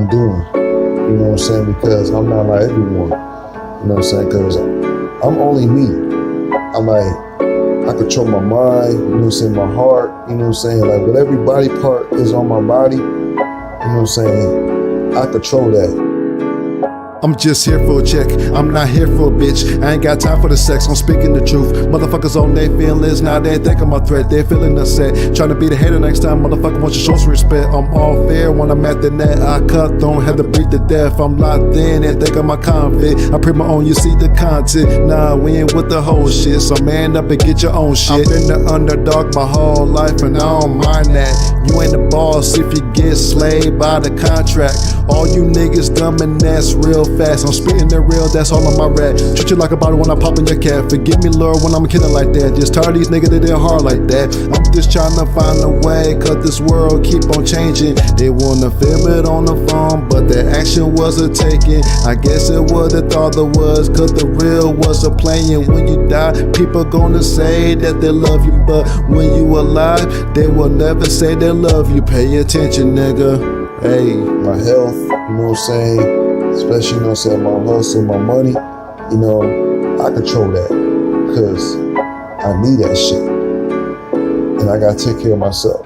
I'm doing. You know what I'm saying? Because I'm not like everyone. You know what I'm saying? Because I'm only me. I control my mind, you know what I'm saying, my heart, you know what I'm saying? Like, whatever body part is on my body, you know what I'm saying, I control that. I'm just here for a check, I'm not here for a bitch. I ain't got time for the sex, I'm speaking the truth. Motherfuckers on their feelings, now they ain't thinking my threat. They're feeling upset, trying to be the hater next time. Motherfucker wants to show some respect. I'm all fair when I'm at the net. I cut, don't have to breathe to death. I'm locked in and think I'm a convict. I print my own, you see the content. Nah, we ain't with the whole shit, so man up and get your own shit. I've been the underdog my whole life and I don't mind that. You ain't the boss if you get slayed by the contract. All you niggas dumb and that's real fast. I'm spitting the real, that's all on my rap. Treat you like a bottle when I'm popping your cat. Forgive me, Lord, when I'm killing like that. Just tired of these niggas that did hard like that. I'm just trying to find a way, cause this world keep on changing. They wanna film it on the phone, but the action wasn't taken. I guess it would've thought there was, cause the real wasn't playing. When you die, people gonna say that they love you, but when you alive, they will never say they love you. Pay attention, nigga. Hey, my health, you know what I'm saying, especially, you know what I'm saying, my hustle, my money, you know, I control that, because I need that shit, and I gotta take care of myself.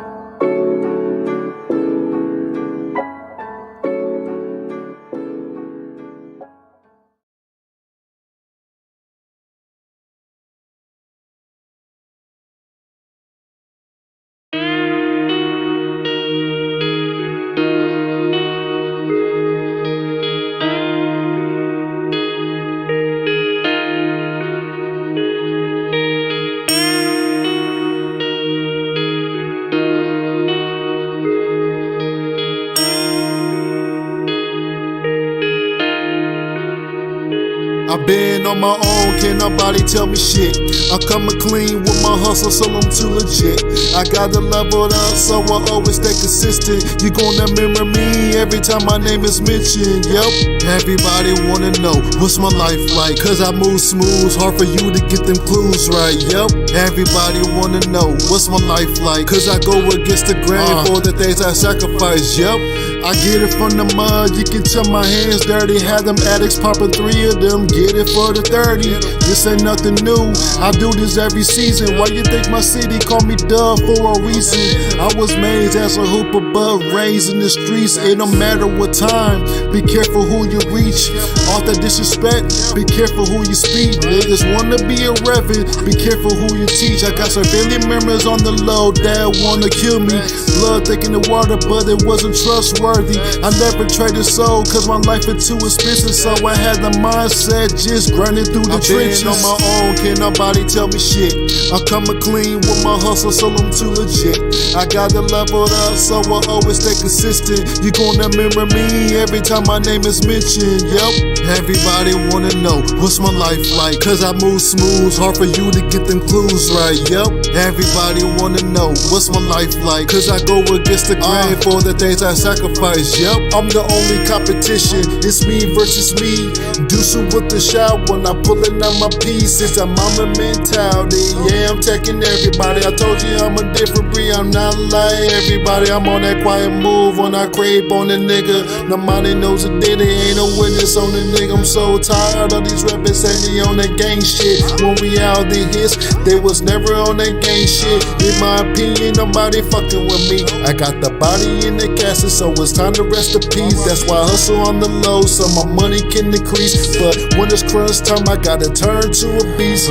I've been on my own, can't nobody tell me shit. I'm coming clean with my hustle, so I'm too legit. I gotta level up, so I always stay consistent. You gonna remember me every time my name is mentioned, yup. Everybody wanna know, what's my life like? Cause I move smooth, hard for you to get them clues right, yup. Everybody wanna know, what's my life like? Cause I go against the grain for the things I sacrifice, yup. I get it from the mud, you can tell my hands dirty. Had them addicts popping 3 of them, get it for the 30. This ain't nothing new, I do this every season. Why you think my city call me Dubb for a reason? I was made as a hooper, but raised in the streets. It don't matter what time, be careful who you reach. Off that disrespect, be careful who you speak. Niggas wanna be irreverent, be careful who you teach. I got some family members on the low that wanna kill me. Blood thick in the water, but it wasn't trustworthy. I never traded soul, cause my life is too expensive. So I had the mindset, just grinding through the trenches. On my own, can't nobody tell me shit. I'm coming clean with my hustle, so I'm too legit. I gotta level up, so I always stay consistent. You gonna remember me every time my name is mentioned, yup. Everybody wanna know, what's my life like? Cause I move smooth, hard for you to get them clues right, yup. Everybody wanna know, what's my life like? Cause I go against the grain for the things I sacrifice, yup. I'm the only competition, it's me versus me. Deucing with the shot when I'm pulling out my piece. It's a mama mentality, yeah, I'm taking everybody. I told you I'm a different breed, I'm not like everybody. I'm on that quiet move when I crave on a nigga. Nobody knows a did it, ain't no witness on the nigga. I'm so tired of these rappers saying they on that gang shit. When we out the hits, they was never on that gang shit. In my opinion, nobody fucking with me. I got the body in the casket, so it's time to rest in peace. That's why I hustle on the low, so my money can decrease. But when it's crunch time, I gotta turn to a beast.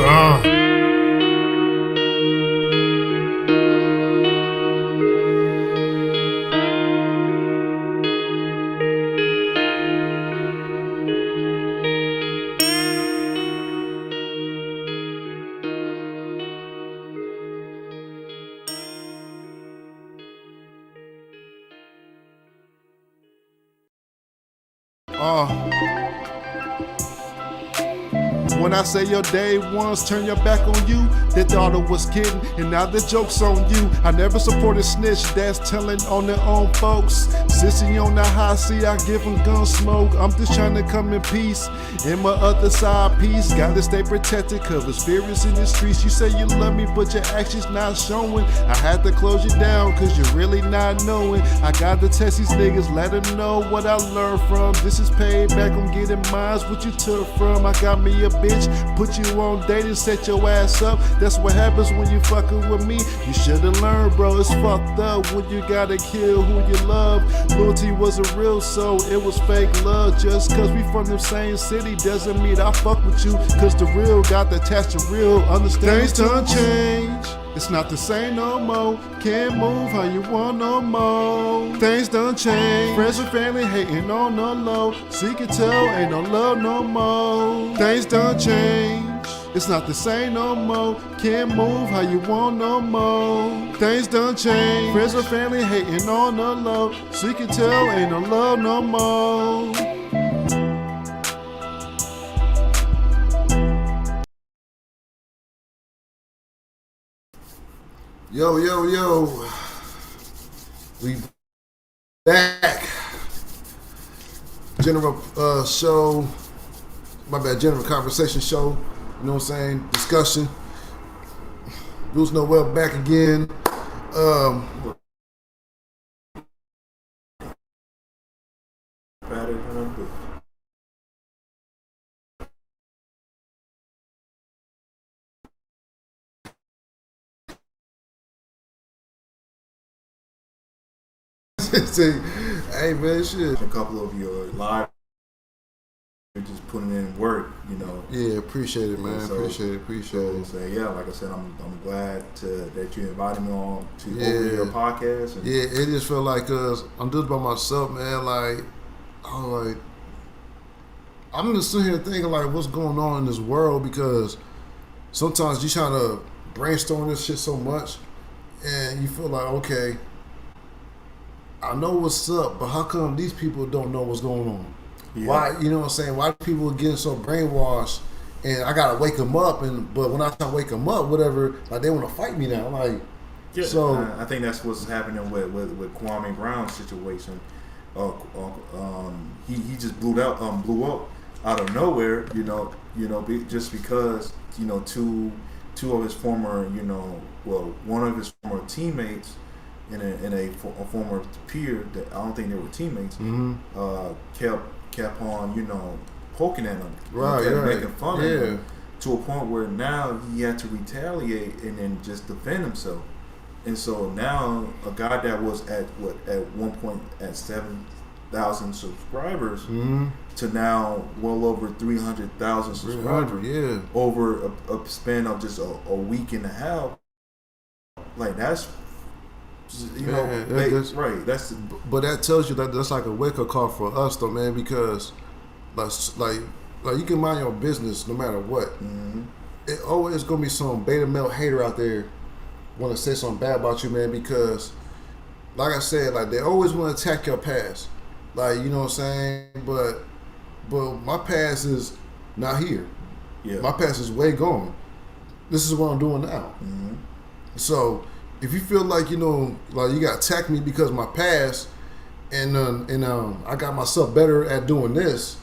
when I say your day ones turn your back on you, they thought it was kidding, and now the joke's on you. I never supported snitch that's telling on their own folks. Sissy on the high seat, I give them gun smoke. I'm just trying to come in peace. In my other side piece, gotta stay protected, cause the spirits in the streets. You say you love me, but your actions not showing. I had to close you down, cause you're really not knowing. I got to test these niggas, let them know what I learned from. This is payback, I'm getting mines, what you took from. I got me a bitch, put you on dating, set your ass up. That's what happens when you fucking with me. You should've learned, bro, it's fucked up when you gotta kill who you love. Loyalty wasn't real, so it was fake love. Just cause we from the same city doesn't mean I fuck with you, cause the real got attached to real. Understand? Things done change, it's not the same no more. Can't move how you want no more. Things done change, friends and family hating on the low. Seek and tell, ain't no love no more. Things done change, it's not the same no more. Can't move how you want no more. Things done change, friends and family hating on the low. Seek and tell, ain't no love no more. Yo, yo, yo. We back. General show. My bad, general conversation show. You know what I'm saying? Discussion. Bruce Noel back again. Hey man, shit. A couple of your live, you're just putting in work, you know. Yeah, appreciate it, man. So, appreciate it. So yeah, like I said, I'm glad that you invited me on to over your podcast. And yeah, it just felt like I'm just by myself, man. Like I'm just sitting here thinking like what's going on in this world, because sometimes you trying to brainstorm this shit so much, and you feel like, okay, I know what's up, but how come these people don't know what's going on? Yeah. Why, you know what I'm saying? Why people are getting so brainwashed, and I gotta wake them up, but when I try to wake them up, whatever, like they want to fight me now. Like, yeah, so I think that's what's happening with Kwame Brown's situation. He just blew up out of nowhere, just because two of his former, one of his former teammates. In a former peer that I don't think they were teammates, kept on poking at him, making fun of him, to a point where now he had to retaliate and then just defend himself. And so now a guy that was at one point at 7,000 subscribers to now well over 300,000 subscribers over a span of just a week and a half. Like that's. Right. But that tells you that that's like a wake up call for us, though, man. Because, like you can mind your business no matter what. It always gonna be some beta male hater out there want to say something bad about you, man. Because, like I said, like they always want to attack your past, like you know what I'm saying. But my past is not here. Yeah. My past is way gone. This is what I'm doing now. So. If you feel like you got to attack me because of my past, and I got myself better at doing this,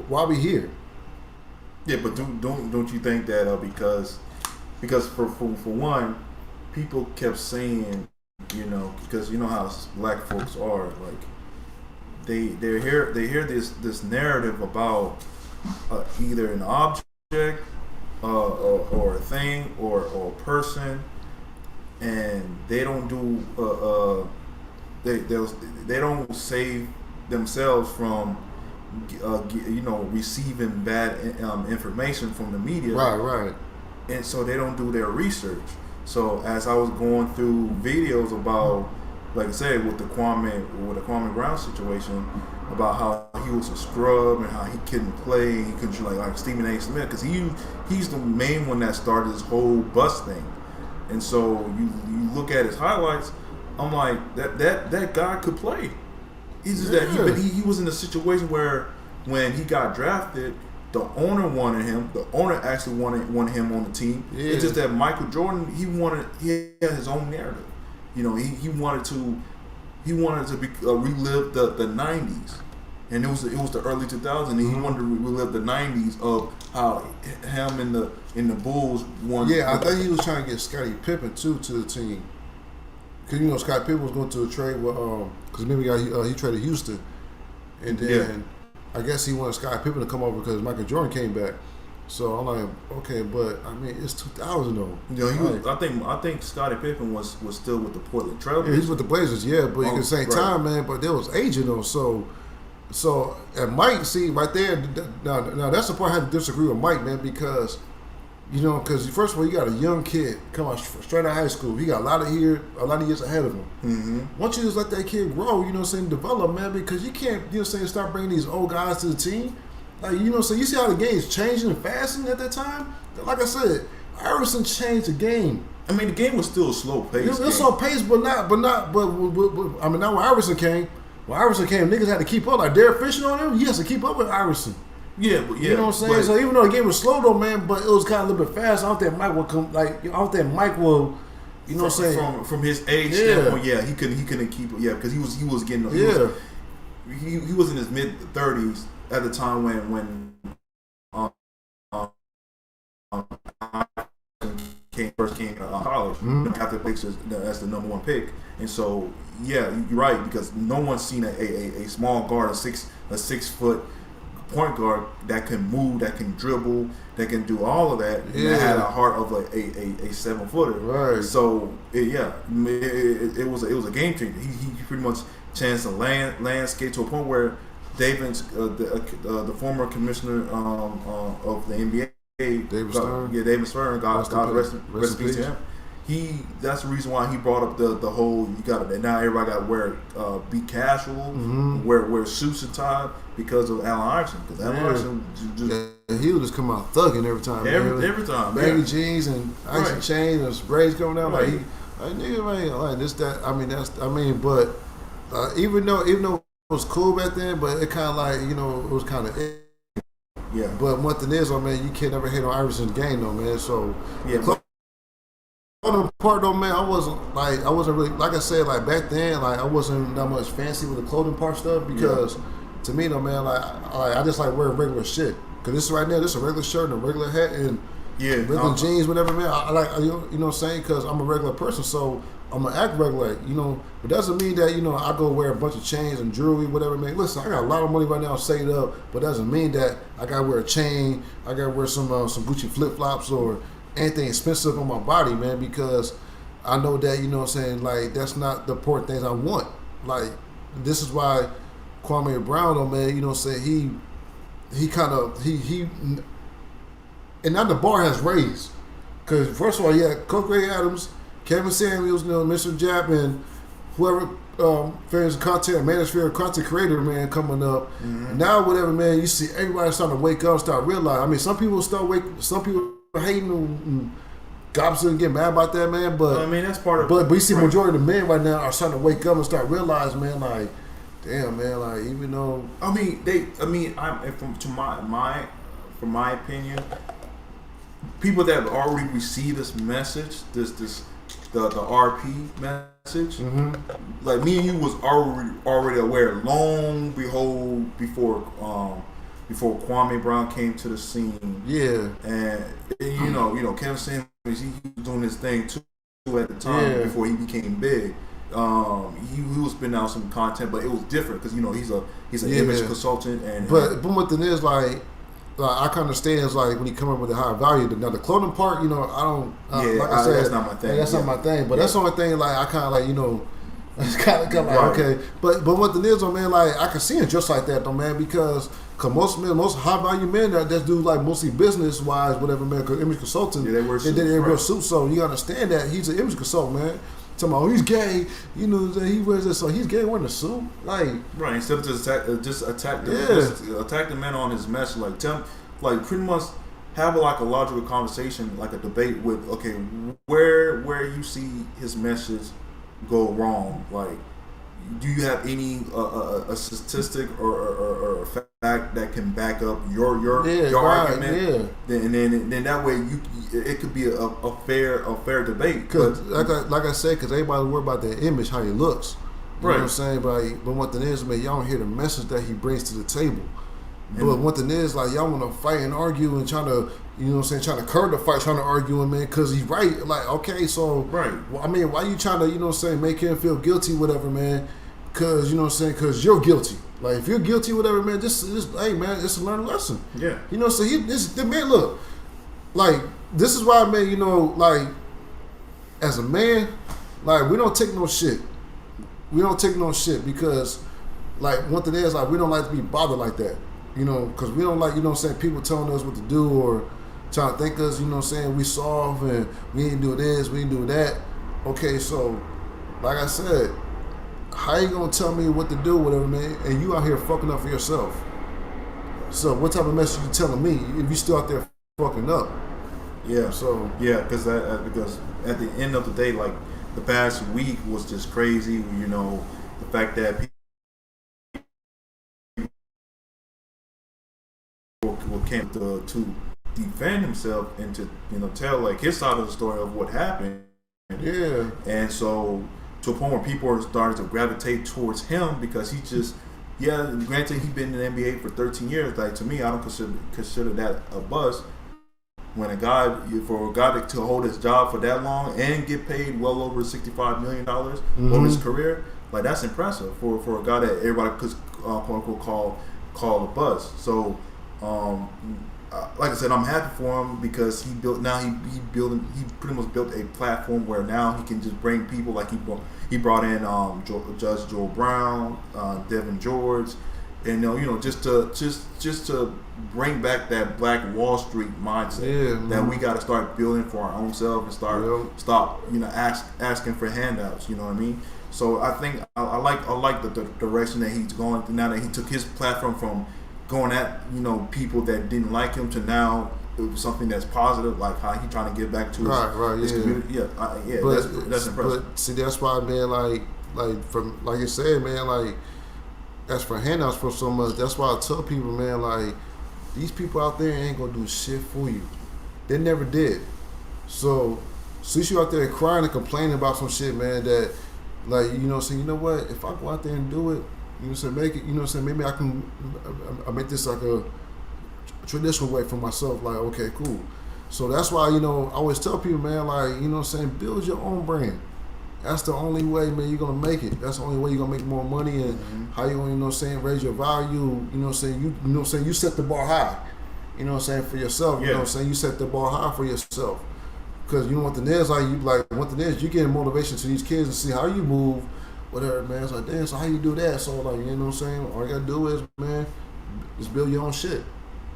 why we here? Yeah, but don't you think that because for one, people kept saying, because you know how black folks are, like they hear this narrative about either an object. Or a thing or a person, and they don't do they don't save themselves from receiving bad information from the media, right, and so they don't do their research. So as I was going through videos about, like I said, with the Kwame Brown situation, about how he was a scrub and how he couldn't play, he couldn't like Stephen A. Smith, because he's the main one that started this whole bus thing. And so you look at his highlights, I'm like, that guy could play. He's just that he was in a situation where when he got drafted, The owner wanted him. The owner actually wanted him on the team. Yeah. It's just that Michael Jordan, he had his own narrative. You know, he wanted to relive the 90s, and it was the early 2000s, and he wanted to relive the 90s of how him and the Bulls won. Yeah, I think he was trying to get Scottie Pippen too to the team, because you know Scottie Pippen was going to a trade with because maybe he traded Houston, and then I guess he wanted Scottie Pippen to come over because Michael Jordan came back. So I'm like, okay, but I mean it's 2000 though. Yeah, I think Scottie Pippen was still with the Portland Trailblazers. Yeah, he's with the Blazers, but at the same time, man, but there was aging though. So and Mike, see right there, now that's the part I had to disagree with Mike, man, because because first of all, you got a young kid come out straight out of high school. He got a lot of years ahead of him. Mm-hmm. Why don't you just let that kid grow? Develop, man, because you can't start bringing these old guys to the team. Like, you see how the game's changing and fasting at that time? Like I said, Iverson changed the game. I mean, the game was still a slow pace. It was slow pace, but not not when Iverson came, niggas had to keep up. Like Derek Fisher on him, he has to keep up with Iverson. Yeah, but you know what I'm saying? So even though the game was slow though, man, but it was kind of a little bit fast. I don't think Mike will come. Like, I don't think Mike will. You know what I'm saying? From his age standpoint, he couldn't keep it. Yeah, because he was getting. He was in his mid 30s at the time when first came to college after the Pacers as the number one pick, and so you're right, because no one's seen a small guard, a 6 foot point guard that can move, that can dribble, that can do all of that, and that had a heart of a 7 footer. Right. So it was a game changer. He pretty much changed the landscape to a point where Davis, the former commissioner of the NBA, David Stern, God rest in peace to him. That's the reason why he brought up the whole now everybody got to be casual, wear suits and tie because of Allen Iverson. Because Allen Iverson he would just come out thugging every time. Every time, baggy jeans and icy chains and sprays coming out like nigga, man, like this that. But even though it was cool back then, but it kind of like it was kind of. Yeah. But one thing is, man, you can't ever hate on Iverson's game, though, man. So on the part though, man, I wasn't really, like I said, like back then, like I wasn't that much fancy with the clothing part stuff, because to me though, man, like I just like wearing regular shit. Cause this right now, this is a regular shirt and a regular hat and regular jeans, whatever, man. I like, you know what I'm saying? Cause I'm a regular person, so I'm gonna act regular, It doesn't mean that I go wear a bunch of chains and jewelry, whatever, man. Listen, I got a lot of money right now saved up, but doesn't mean that I gotta wear a chain. I gotta wear some Gucci flip flops or anything expensive on my body, man, because I know that like that's not the important things I want. Like this is why Kwame Brown, though, man, he kind of and now the bar has raised, because first of all, Coach Ray Adams, Kevin Samuels, Mr. Jap, and whoever fans content, manosphere content creator, man, coming up. And now whatever, man, you see everybody starting to wake up, start realizing. I mean, some people hating and gossiping and get mad about that, man. But I mean, that's part of. But you see, majority of the men right now are starting to wake up and start realizing, man, like, damn, man, like even though from my opinion, people that have already received this message, the RP message, like me and you was already aware long before Kwame Brown came to the scene. Yeah, and Kevin Samuels, he was doing his thing too at the time before he became big. He was putting out some content, but it was different because he's an image consultant. But one thing is like I can understand is like when he come up with a high value. Now the clothing part, I don't. Like I said, that's not my thing. That's not my thing. But that's the only thing. Like I kind of like it's kind of like okay. But one thing is, man, like I can see it just like that though, man, because most high value men that do like mostly business wise, whatever, man, image consultant. They wear suits. They wear suits, so you understand that he's an image consultant, man. Talking about, he's gay, he wears this, so he's gay wearing a suit, like instead of just attack the man on his message, like tell him, like pretty much have a logical conversation, like a debate with where you see his message go wrong, like do you have any a statistic or a fact that can back up your argument? Yeah. Then that way it could be a fair debate. Because like I said, because everybody worry about their image, how he looks. You know what I'm saying? But one thing is, man, y'all don't hear the message that he brings to the table. But one thing is, like, y'all want to fight and argue and trying to, you know what I'm saying, trying to curb the fight, trying to argue him, man, because he's right. Like, okay, so, well, I mean, why you trying to, you know what I'm saying, make him feel guilty, whatever, man? Because, you know what I'm saying, because you're guilty. Like, if you're guilty, whatever, man, just hey, man, it's a learning lesson. Yeah. You know, so the man, look, like, this is why, man, you know, like, as a man, like, we don't take no shit. We don't take no shit because, like, one thing is, like, we don't like to be bothered like that. You know, because we don't like, you know what I'm saying, people telling us what to do or trying to think us, you know what I'm saying, we soft and we ain't do this, we ain't do that. Okay, so, like I said, how you going to tell me what to do, whatever, man, and you out here fucking up for yourself? So, what type of message you telling me if you still out there fucking up? Yeah. So. Yeah, because at the end of the day, like, the past week was just crazy, you know, the fact that people came to defend himself and to, you know, tell like his side of the story of what happened. Yeah. And so to a point where people are starting to gravitate towards him because he just, granted he's been in the NBA for 13 years. Like, to me, I don't consider that a bust. When for a guy to hold his job for that long and get paid well over $65 million over his career, like, that's impressive for a guy that everybody could quote unquote call a bust. So. Like I said, I'm happy for him because he pretty much built a platform where now he can just bring people like he brought in Judge Joel Brown, Devin George, and you know just to bring back that Black Wall Street mindset that we got to start building for our own self and stop asking for handouts. You know what I mean? So I think I like the direction that he's going now that he took his platform from going at, you know, people that didn't like him to now something that's positive, like how he trying to get back to his community. That's impressive. But see, that's why, man, like you said, man, like, as for handouts for so much, that's why I tell people, man, like, these people out there ain't gonna do shit for you. They never did. So since you out there crying and complaining about some shit, man, that, like, you know, saying, you know what, if I go out there and do it, you know what I'm saying, make it, you know what I'm saying, maybe I make this like a traditional way for myself, like, okay, cool. So that's why, you know, I always tell people, man, like, you know what I'm saying, build your own brand. That's the only way, man, you're going to make it. That's the only way you're going to make more money and how you going to, you know what I'm saying, raise your value, you know what I'm saying, you know what I'm saying, you set the bar high, you know what I'm saying, for yourself, you know what I'm saying, you set the bar high for yourself. Because you know what the is, one thing is, you get motivation to these kids and see how you move, whatever, man. It's like, damn, so how you do that? So, like, you know what I'm saying? All you got to do is, man, just build your own shit.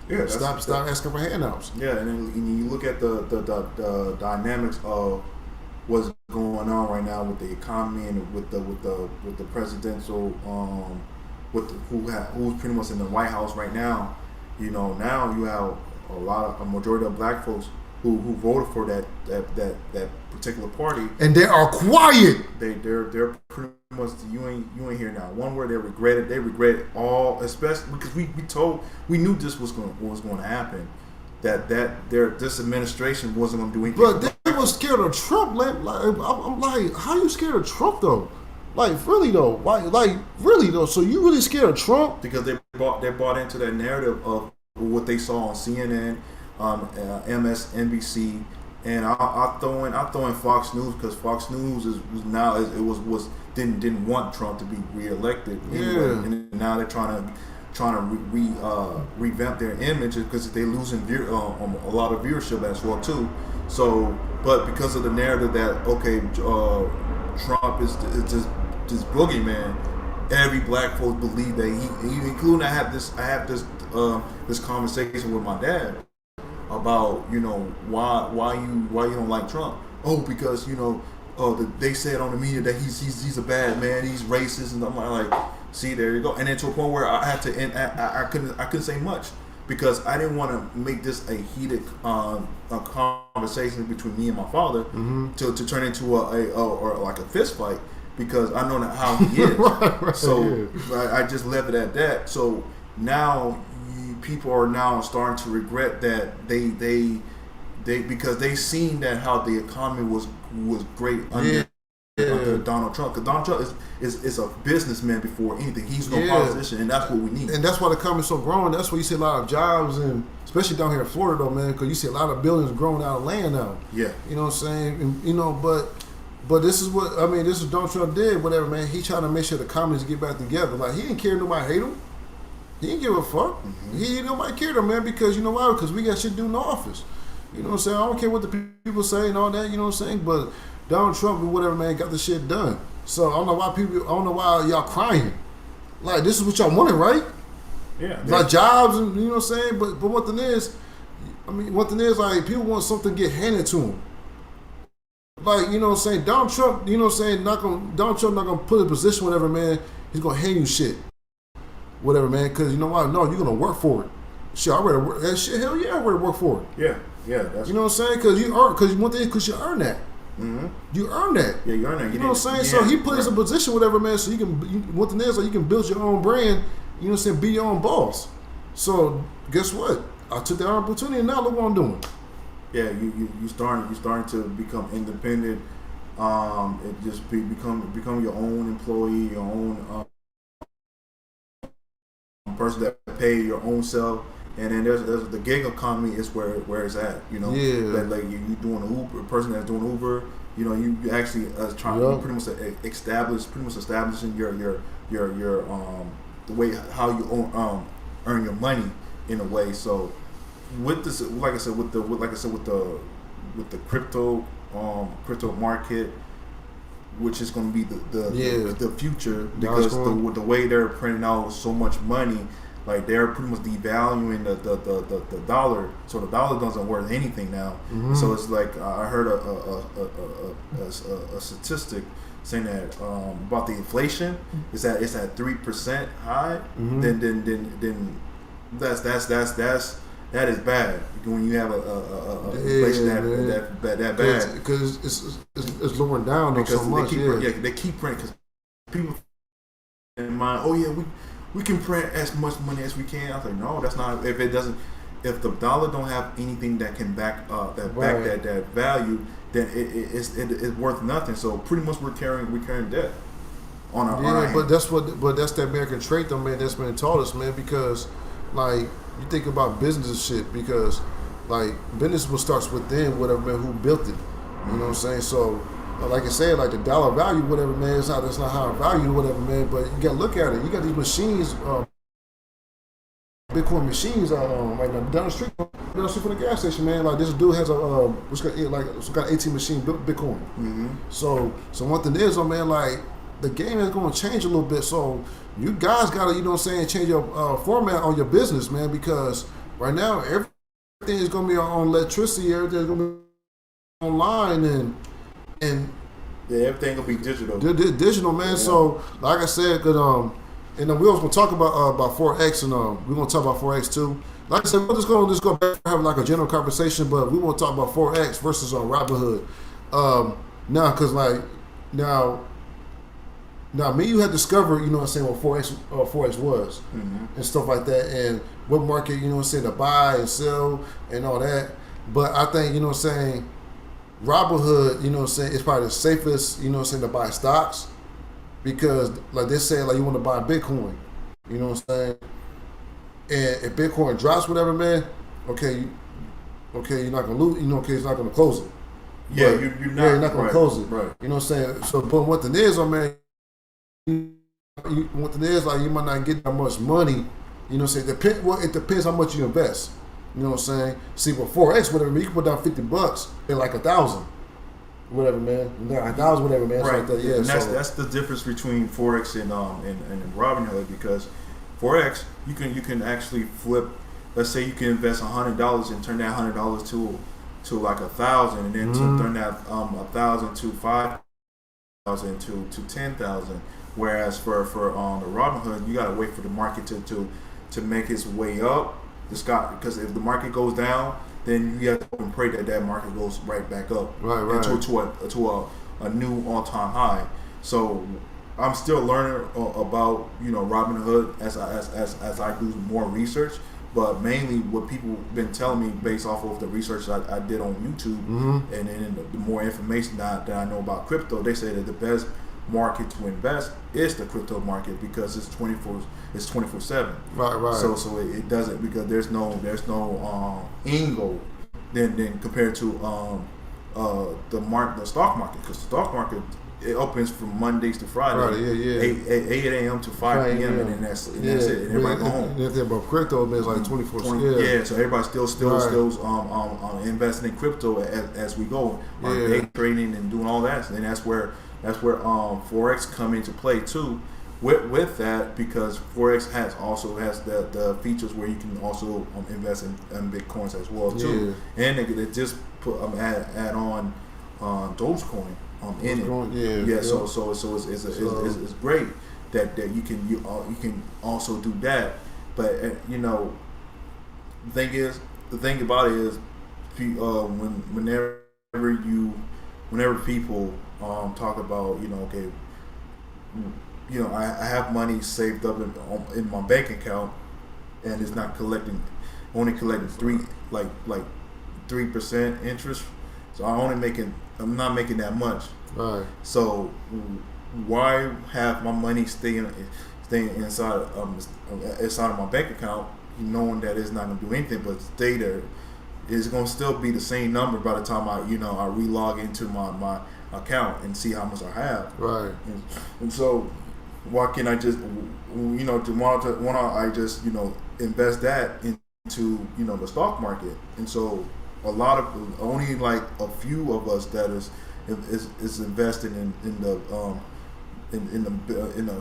Yeah. Stop asking for handouts. Yeah, and then you look at the dynamics of what's going on right now with the economy and with the presidential, who's pretty much in the White House right now. You know, now you have a majority of black folks who voted for that particular party, and they are quiet. They're pretty much, you ain't hear now one word. They regret it. They regret it all, especially because we knew this was going to happen. That this administration wasn't going to do anything. But they was scared of Trump. Like, I'm like, how you scared of Trump though? Like, really though? Why? Like, really though? So you really scared of Trump? Because they bought into that narrative of what they saw on CNN, MSNBC, and I throw in Fox News because Fox News didn't want Trump to be reelected anyway, and now they're trying to revamp their image because they're losing a lot of viewership as well too. So, but because of the narrative that Trump is just this boogeyman, every black folks believe that he including I have this conversation with my dad about, you know, why you don't like Trump. Oh, because, you know, they said on the media that he's a bad man, he's racist, and I'm like, see, there you go. And then to a point where I had to end, I couldn't say much because I didn't want to make this a heated a conversation between me and my father to turn into a fist fight, because I know how he is. Right, So I just left it at that. So now people are now starting to regret that they because they seen that how the economy was great under Donald Trump. Because Donald Trump is a businessman before anything. He's no politician, and that's what we need. And that's why the economy's so growing. That's why you see a lot of jobs, and especially down here in Florida, though, man, because you see a lot of buildings growing out of land now. Yeah. You know what I'm saying? And, you know, but this is what, I mean, this is what Donald Trump did, whatever, man. He trying to make sure the communists get back together. Like, he didn't care if nobody hate him. He didn't give a fuck. Nobody cared him, man, because you know why? Because we got shit to do in the office. You know what I'm saying? I don't care what the people say and all that, you know what I'm saying? But Donald Trump and whatever, man, got the shit done. So I don't know why y'all crying. Like, this is what y'all wanted, right? Yeah. Like jobs and, you know what I'm saying? But one thing is, like, people want something to get handed to them. Like, you know what I'm saying? Donald Trump, you know what I'm saying? Donald Trump not gonna put a position, whatever, man. He's gonna hand you shit. Whatever, man, because you know what? No, you're gonna work for it. Shit, I already work that shit. Hell yeah, I already work for it. Yeah. That's, you know what I'm saying? Because one thing, because you earn that. Mm-hmm. You earn that. Yeah, you earn that. You know what I'm saying? So he put us in a position, whatever, man. So one thing is, like, you can build your own brand. You know what I'm saying? Be your own boss. So guess what? I took that opportunity, and now look what I'm doing. Yeah, you starting to become independent. It just become your own employee, your own person that pay your own self. And then there's the gig economy is where it's at, you know. Yeah. Like you doing Uber, a person that's doing Uber, you know, you actually trying to pretty much establishing your the way how you earn your money in a way. So with this, like I said, with the crypto market, which is going to be the future, because the way they're printing out so much money. Like, they're pretty much devaluing the dollar, so the dollar doesn't worth anything now. Mm-hmm. So it's like I heard a statistic saying that about the inflation is that it's at 3% high. Mm-hmm. Then that is bad when you have a inflation that bad, because it's lowering down because so much. They keep printing because people in mind. Oh yeah, we can print as much money as we can. I was like, no, that's not. If the dollar don't have anything that can back that value, then it's worth nothing. So pretty much we're carrying debt on our hand. But that's the American trait, though, man. That's been taught us, man. Because like, you think about business and shit, because like business starts within whatever, man, who built it. You know what I'm saying? So, like I said, like the dollar value, whatever, man, that's not how I value whatever, man. But you gotta look at it. You got these machines, Bitcoin machines, right now down the street from the gas station, man. Like, this dude has some kind of 18 machine built Bitcoin. Mm-hmm. So one thing is, man, like, the game is going to change a little bit. So you guys gotta, you know what I'm saying, change your format on your business, man, because right now everything is gonna be on electricity. Everything's gonna be online and yeah, everything will be digital. Digital, man. Yeah. So, like I said, and we was gonna talk about Forex, and we're gonna talk about Forex too. Like I said, we're just go back and have like a general conversation, but we want to talk about Forex versus Robinhood. Now, because like now, me, you had discovered, you know what I'm saying, what Forex was, mm-hmm. and stuff like that, and what market, you know what I'm saying, to buy and sell and all that. But I think, you know what I'm saying, Robinhood, you know what I'm saying, it's probably the safest, you know what I'm saying, to buy stocks, because like they say, like, you want to buy Bitcoin, you know what I'm saying, and if Bitcoin drops, whatever, man, okay, you're not gonna lose, you know, okay, it's not gonna close it. Yeah, you're not gonna close it, right? You know what I'm saying. So, but what the is, man, what the is, like, you might not get that much money, you know what I'm saying. It depends how much you invest. You know what I'm saying? See, with Forex, whatever, you can put down $50 in like 1,000, whatever, man. 1,000, whatever, man. Right. Like that. Yeah. And that's the difference between Forex and Robinhood, because Forex, you can actually flip. Let's say you can invest $100 and turn that $100 to like 1,000, and then to turn that 1,000 to 5,000 to 10,000. Whereas for the Robinhood, you gotta wait for the market to make its way up. Because if the market goes down, then you have to hope and pray that market goes right back up, right, to a new all-time high. So I'm still learning about Robinhood as I do more research. But mainly, what people been telling me based off of the research I did on YouTube, and then the more information that I know about crypto, they say that the best market to invest is the crypto market because it's 24/7. Right. So it doesn't, because there's no angle then compared to the stock market, because the stock market, it opens from Mondays to Friday, 8 a.m. to 5 p.m. and then that's it. And everybody go home. And if they're about crypto, it's like 24. So everybody's still investing in crypto as we go, day trading and doing all that. And that's where Forex come into play too. With that, because Forex has the features where you can also invest in Bitcoins as well too, and they just put add on Dogecoin in it. So it's great that you can also do that. But the thing about it is, whenever people talk about I have money saved up in my bank account, and it's not only collecting 3% interest. So I'm not making that much. Right. So why have my money staying inside of my bank account, knowing that it's not going to do anything but stay there? It's going to still be the same number by the time I relog into my account and see how much I have. Right. And so why can't I just why don't I just invest that into the stock market? And so only like a few of us that is investing in the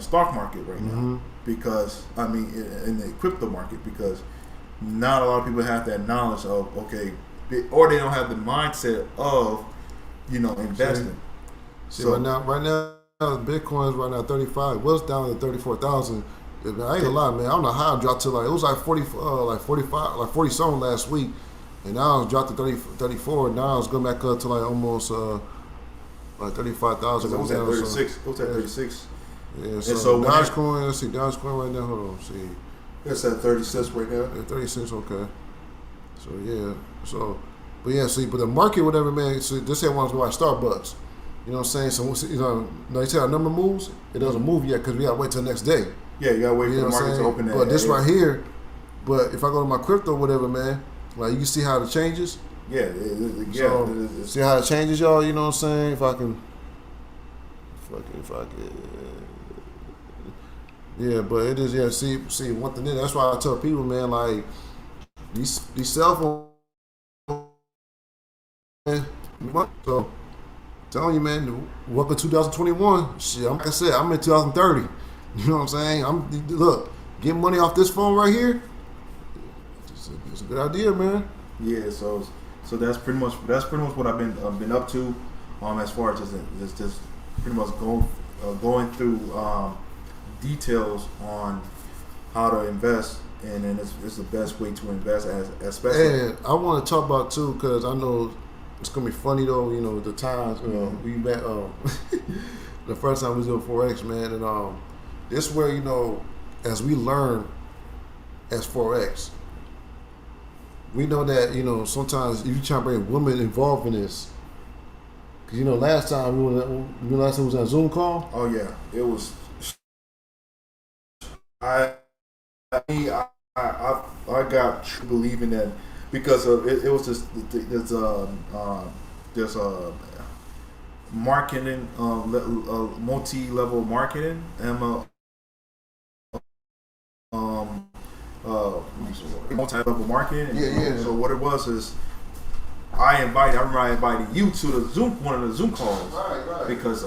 stock market right now, because in the crypto market, because not a lot of people have that knowledge of or they don't have the mindset of investing. See, right now Bitcoin's right now 35. Well, it's down to 34,000. I ain't gonna lie, man. I don't know how it dropped to it was like 40, like 45, like 40 something last week, and now it's dropped to 34. Now it's going back up to like almost like 35,000. It was at 36. It was at 36. Yeah. So Dogecoin, let's see, Dogecoin right now. Hold on, see. It's at 36 right now. At 36, okay. But the market, whatever, man. So this here wants to buy Starbucks. You know what I'm saying? So they say our number moves. It doesn't move yet because we gotta wait till the next day. Yeah, you gotta wait for the market to open. But this right here. But if I go to my crypto, whatever, man, like you can see how it changes. Yeah. See how it changes, y'all. You know what I'm saying? If I can. Yeah, but it is. Yeah, see one thing. That's why I tell people, man, like these cell phones. So. Telling you, man, welcome to 2021. Shit, like I said, I'm in 2030. You know what I'm saying? Look, getting money off this phone right here. It's a good idea, man. Yeah, so that's pretty much what I've been up to, as far as just pretty much going through details on how to invest, and then it's the best way to invest, especially. And I want to talk about too, because I know. It's gonna be funny though, the times we met the first time we was doing Forex, man, and this where as we learn as Forex, we know that sometimes if you try to bring women involved in this, because last time we was on a Zoom call. Oh yeah, it was. I got believing that. Because it was just there's a marketing, multi-level marketing, and multi-level marketing. Yeah. So what it was is, I remember I invited you to one of the Zoom calls, right. Because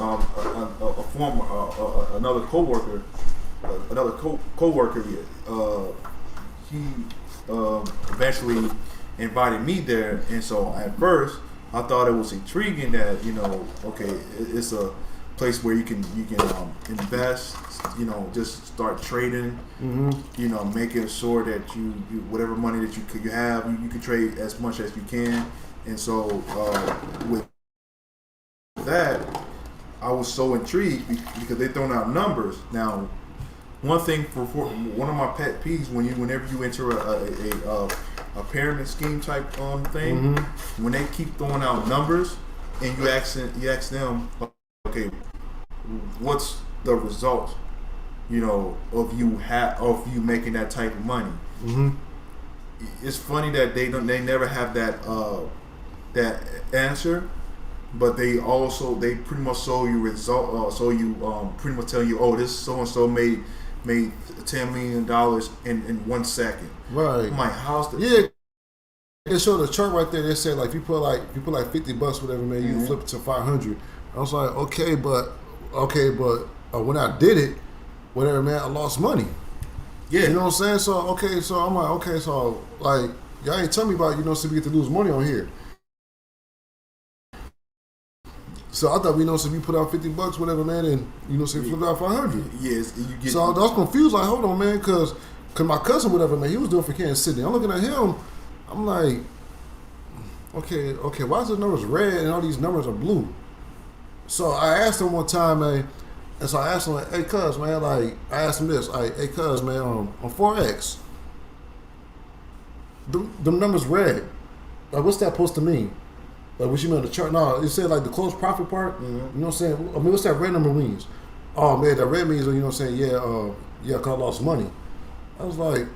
another coworker, he eventually invited me there, and so at first I thought it was intriguing that it's a place where you can invest, just start trading, making sure that you whatever money that you have, you can trade as much as you can, and so with that I was so intrigued because they throwing out numbers. Now, one thing for one of my pet peeves whenever you enter a pyramid scheme type thing, when they keep throwing out numbers and you ask them, okay, what's the result, of you making that type of money? It's funny that they never have that answer, but they pretty much show you result. Pretty much tell you, oh, this so and so made $10 million in 1 second. Right. I'm like, how's the They show the chart right there. They say like if you put like $50, whatever, man, you flip it to 500. I was like, okay, but when I did it, whatever, man, I lost money. Yeah. You know what I'm saying? So I'm like, okay, so like y'all ain't tell me about so we get to lose money on here. So I thought so we put out $50, whatever, man, and so we flip out 500. Yes. So I was confused, like, hold on, man, because my cousin, whatever, man, he was doing for Kansas City. I'm looking at him. I'm like, okay, why is the numbers red and all these numbers are blue? So I asked him one time, man, and so I asked him, like, hey, cuz, man, like, I asked him this, like, hey, cuz, man, on Forex, the numbers red. Like, what's that supposed to mean? Like, what you mean on the chart? No, it said, like, the close profit part, you know what I'm saying? I mean, what's that red number means? Oh, man, that red means, you know what I'm saying, yeah, cuz I lost money. I was like,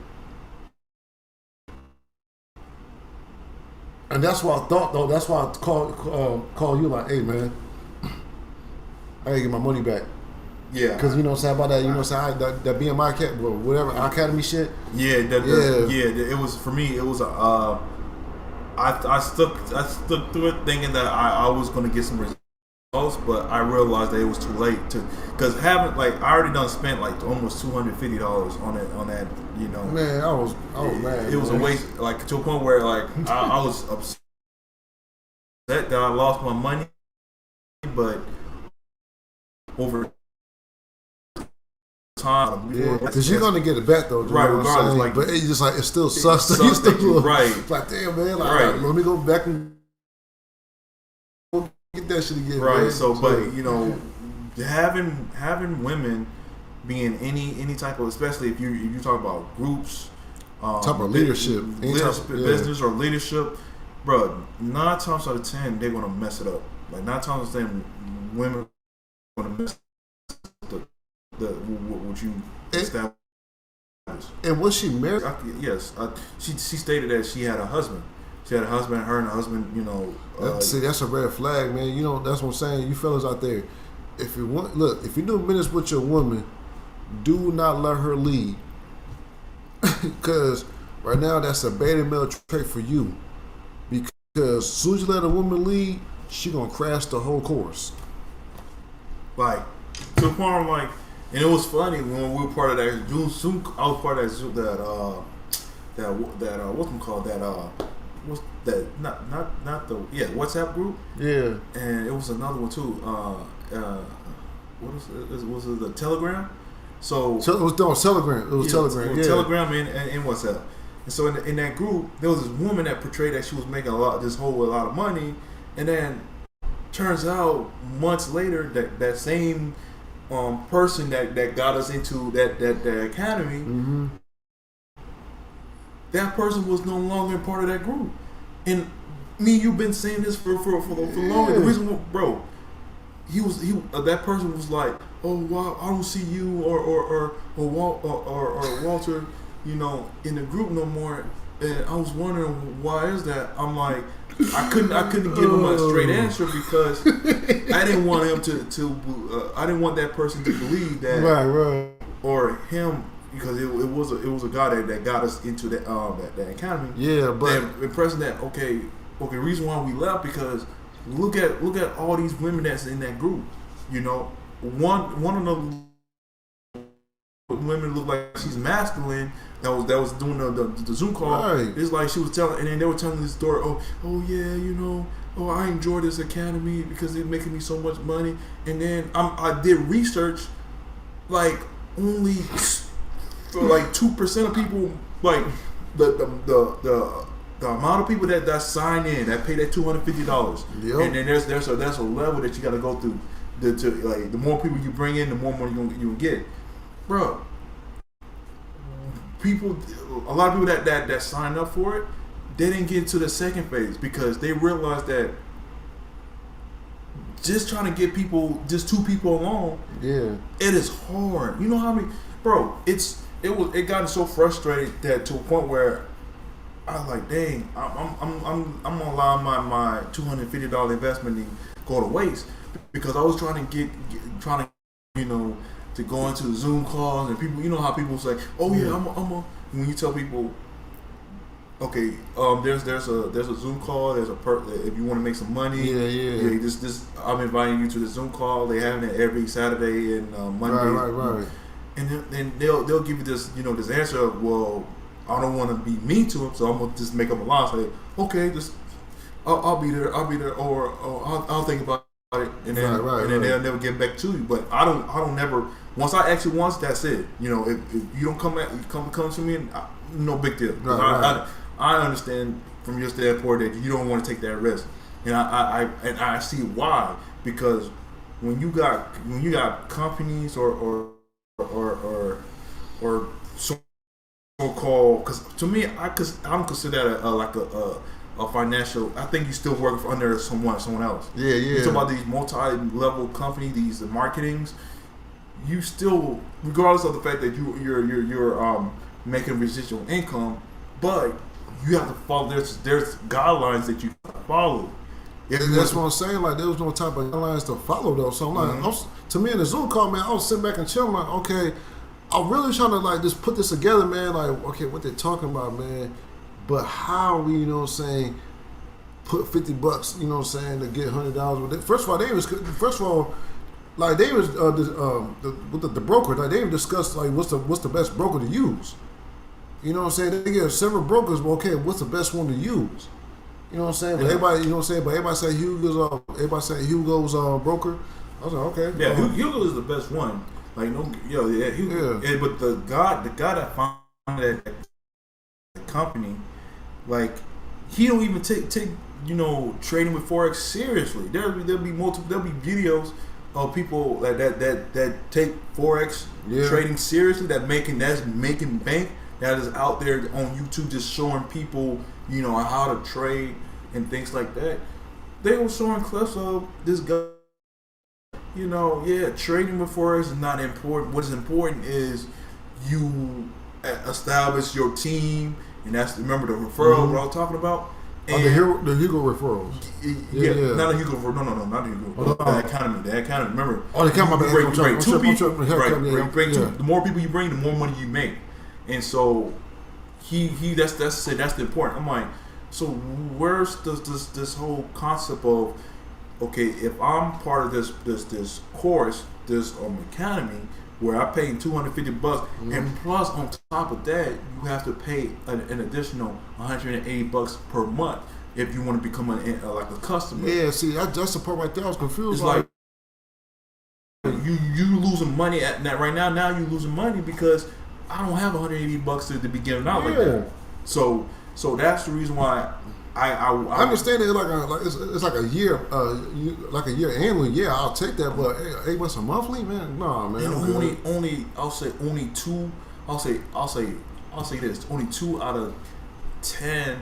and that's what I thought, though. That's why I called you, like, hey, man, I gotta get my money back. Yeah. Because, you know what I'm saying, about that, you know what I'm saying, that BMI, whatever, Academy shit. Yeah, it was, for me, it was I stuck through it thinking that I was going to get some results, but I realized that it was too late because I already done spent like almost $250 on that, Man, I was mad. It was a waste, like, to a point where like I was upset that I lost my money, but over time, because you're gonna get it back though, right? Regardless, like, but it's just like it still sucks. Right? It's like, damn, man, like, right. Let me go back and get that shit again, right? Man. So, but having women being any type of, especially if you talk about groups, talk about leadership, business or leadership, bro. 9 times out of 10, they're gonna mess it up. Like 9 times out of 10, women are gonna mess what you established. And was she married? Yes. She stated that she had a husband. She had a husband. Her and her husband, see, that's a red flag, man. That's what I'm saying. You fellas out there, if you do business with your woman, do not let her lead. Because right now, that's a beta male trait for you. Because as soon as you let a woman lead, she gonna crash the whole course. Like, to the point where I'm like, and it was funny when we were part of that Zoom. I was part of that Zoom, what's that? Not the WhatsApp group. Yeah. And it was another one too. Was it the Telegram? So it was Telegram. It was Telegram. It was Telegram and WhatsApp. And so in that group, there was this woman that portrayed that she was making a lot of money, and then turns out months later that same person that got us into that academy, that person was no longer part of that group. And you've been saying this for long. The reason, bro, that person was like, oh wow, I don't see you or Walter, in the group no more. And I was wondering why is that. I'm like, I couldn't give him a straight answer because I didn't want him to I didn't want that person to believe that, right, or him, because it was a guy that got us into that academy. Yeah, but impressing that okay, reason why we left because look at all these women that's in that group. One of the women looked like she's masculine. That was doing the Zoom call. Right. It's like she was telling, and then they were telling this story. Oh yeah, I enjoy this academy because it's making me so much money. And then I did research, like only for like 2% of people, like the amount of people that sign in that pay that $250. Yep. And then there's a level that you got to go through. the more people you bring in, the more money you get, bro. A lot of people that signed up for it, they didn't get to the second phase because they realized that just trying to get people, just 2 people along, it is hard. You know how many, bro? It got so frustrated that to a point where I was like, dang, I'm gonna allow my $250 investment to go to waste because I was trying to to go into Zoom calls and people, you know how people say, oh yeah, when you tell people, okay, there's a Zoom call, if you want to make some money, this I'm inviting you to the Zoom call. They having it every Saturday and Monday, right. And then they'll give you this this answer of, well, I don't want to be mean to him, so I'm gonna just make up a lie. Say, okay, I'll be there, or I'll think about it, and then they'll never get back to you. But I don't never. Once I ask you once, that's it. If you don't come to me, no big deal. I understand from your standpoint that you don't want to take that risk, and I see why, because when you got companies or so-called, because to me, I don't consider that a financial. I think you still work under someone else. You talk about these multi-level companies, these marketings. You still, regardless of the fact that you're making residual income, but you have to follow. There's guidelines that you follow. That's what I'm saying. Like, there was no type of guidelines to follow though. So I'm like, to me in the Zoom call, man, I was sitting back and chilling. Like, okay, I'm really trying to just put this together, man. Like, okay, what they're talking about, man. But how we, put $50, to get $100? First of all, like they was the broker. Like they even discussed like what's the best broker to use. You know what I'm saying? They get several brokers, but okay, what's the best one to use? You know what I'm saying? But everybody say Hugo's broker. I was like, okay. Yeah, Hugo is the best one. Like Hugo. Yeah. But the guy that founded that company, like he don't even take trading with Forex seriously. There'll be videos of people that take Forex trading seriously, that's making bank, that is out there on YouTube just showing people, how to trade and things like that. They were showing clips of this guy, trading with Forex is not important. What is important is you establish your team, and that's, remember the referral what I was talking about? And the Hugo referrals. Not the Hugo referral. No, not the Hugo. The Academy. Remember? The Academy. The more people you bring, the more money you make. And so that's the important. I'm like, so where's this whole concept of, okay, if I'm part of this course, this academy, where I pay $250, and plus on top of that, you have to pay an additional $180 per month if you want to become like a customer. Yeah, see, that's the part right there I was confused. It's like you losing money at that right now. Now you losing money because I don't have $180 to begin out like that. So that's the reason why I understand it. It's like a year, annually. Yeah, I'll take that. But $8 a monthly, man. Nah, man. And I'll say this. Only 2 out of 10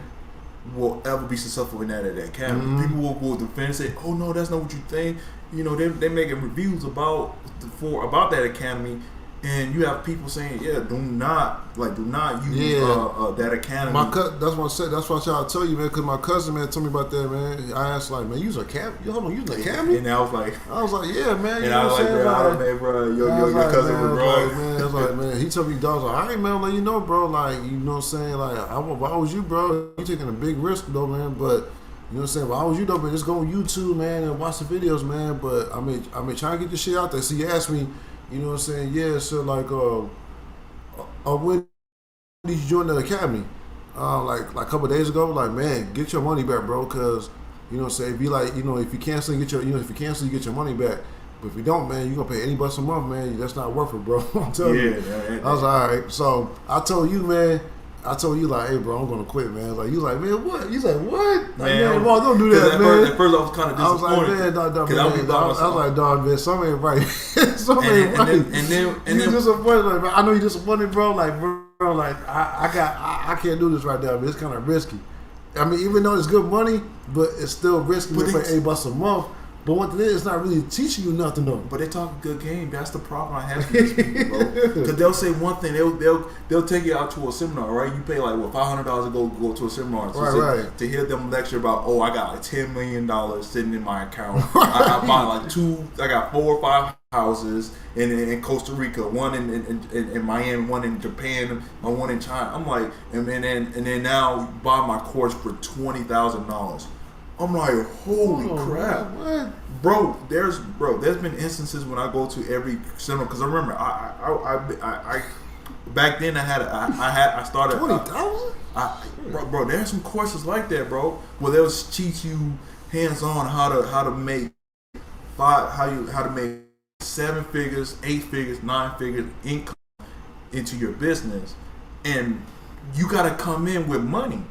will ever be successful in that academy. People will defend and say, "Oh no, that's not what you think." They're making reviews about that academy. And you have people saying, do not use that academy. That's what I said. That's what I try to tell you, man. Because my cousin, man, told me about that, man. I asked, like, man, use a cam? You using a academy? And I was like, yeah, man. And I was like, bro, your cousin was wrong. Man, I was like, man. He told me, dog, all right, man, I'll let you know, bro. Like, you know what I'm saying? Like, if I was you, bro, you taking a big risk, though, man. But you know what I'm saying? If I was you, though, man, just go on YouTube, man, and watch the videos, man. But I mean, try to get this shit out there. So you asked me. You know what I'm saying? Yeah, so like, when did you join the academy? Like a couple of days ago. Like, man, get your money back, bro. Cause you know what I'm saying? Be like, if you cancel, you get your money back. But if you don't, man, you gonna pay $80 a month, man. That's not worth it, bro. I'm telling you. I was like, all right. So I told you, man. I told you like, hey bro, I'm gonna quit, man. Like you like, man, what? You like, what? Like, Man, bro, don't do that, man. At first I was kind of I was disappointed. like, man, dog, man. I was like, dog, man, something ain't right. Something ain't right. And then you disappointed, like, man, I know you disappointed, bro. Like, bro, like, I can't do this right now, man. It's kind of risky. I mean, even though it's good money, but it's still risky. But like $8 a month. But one thing is, it's not really teaching you nothing though. But they talk a good game. That's the problem I have with these people, bro. Because they'll say one thing, they'll take you out to a seminar, right? You pay like $500 to go to a seminar, to hear them lecture about, oh, I got like $10 million sitting in my account. I got 4 or 5 houses in Costa Rica, one in Miami, one in Japan, and one in China. I'm like, and then now buy my course for $20,000. I'm like, holy crap, what? Bro. There's been instances when I go to every seminar, because I remember I back then I started 20,000. Bro. There's some courses like that, bro, where they'll teach you hands on how to make how to make 7 figures, 8 figures, 9 figures income into your business, and you got to come in with money.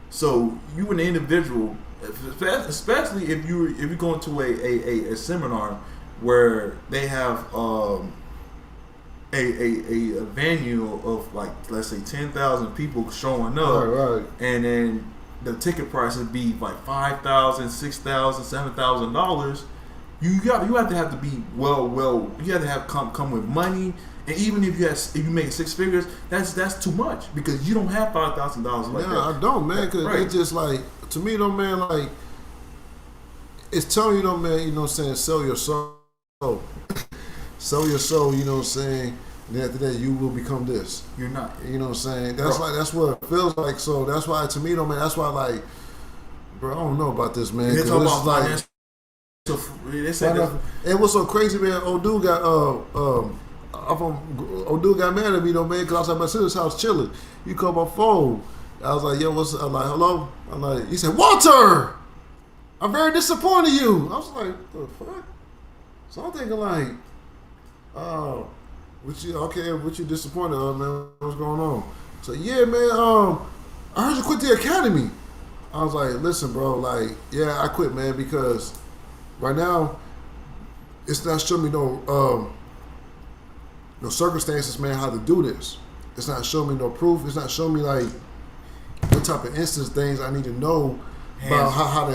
So you an individual, especially if you're going to a seminar where they have a venue of like, let's say 10,000 people showing up, right. And then the ticket price would be like $5,000, $6,000, $7,000. You have to be well. You have to have come with money. And even if you make 6 figures, that's too much, because you don't have $5,000 like that. Yeah, I don't, man. Because it's just like, to me, though, man, like, it's telling you, though, man, you know what I'm saying, sell your soul. Sell your soul, you know what I'm saying, and then after that, you will become this. You're not. You know what I'm saying? That's what it feels like. So that's why, to me, though, man, that's why, like, bro, I don't know about this, man. They talk about like, finance. So they said and what's so crazy, man, old dude got mad at me, though, man, because I was at my sister's house chilling. He called my phone. I was like, yo, what's up? I'm like, hello? I'm like, he said, Walter, I'm very disappointed in you. I was like, what the fuck? So I'm thinking like, what you disappointed of, man? What's going on? So yeah, man, I heard you quit the academy. I was like, listen, bro, like, yeah, I quit, man, because right now, it's not showing me no circumstances, man, how to do this. It's not showing me no proof. It's not showing me like what type of instance things I need to know about how to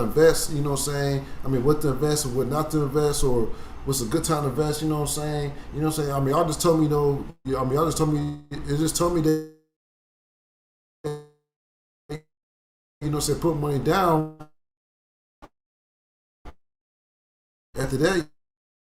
invest. You know what I'm saying? I mean, what to invest and what not to invest, or what's a good time to invest. You know what I'm saying? You know what I'm saying? I mean, y'all just told me though. Y'all just told me. It just told me that, you know, say put money down. After that,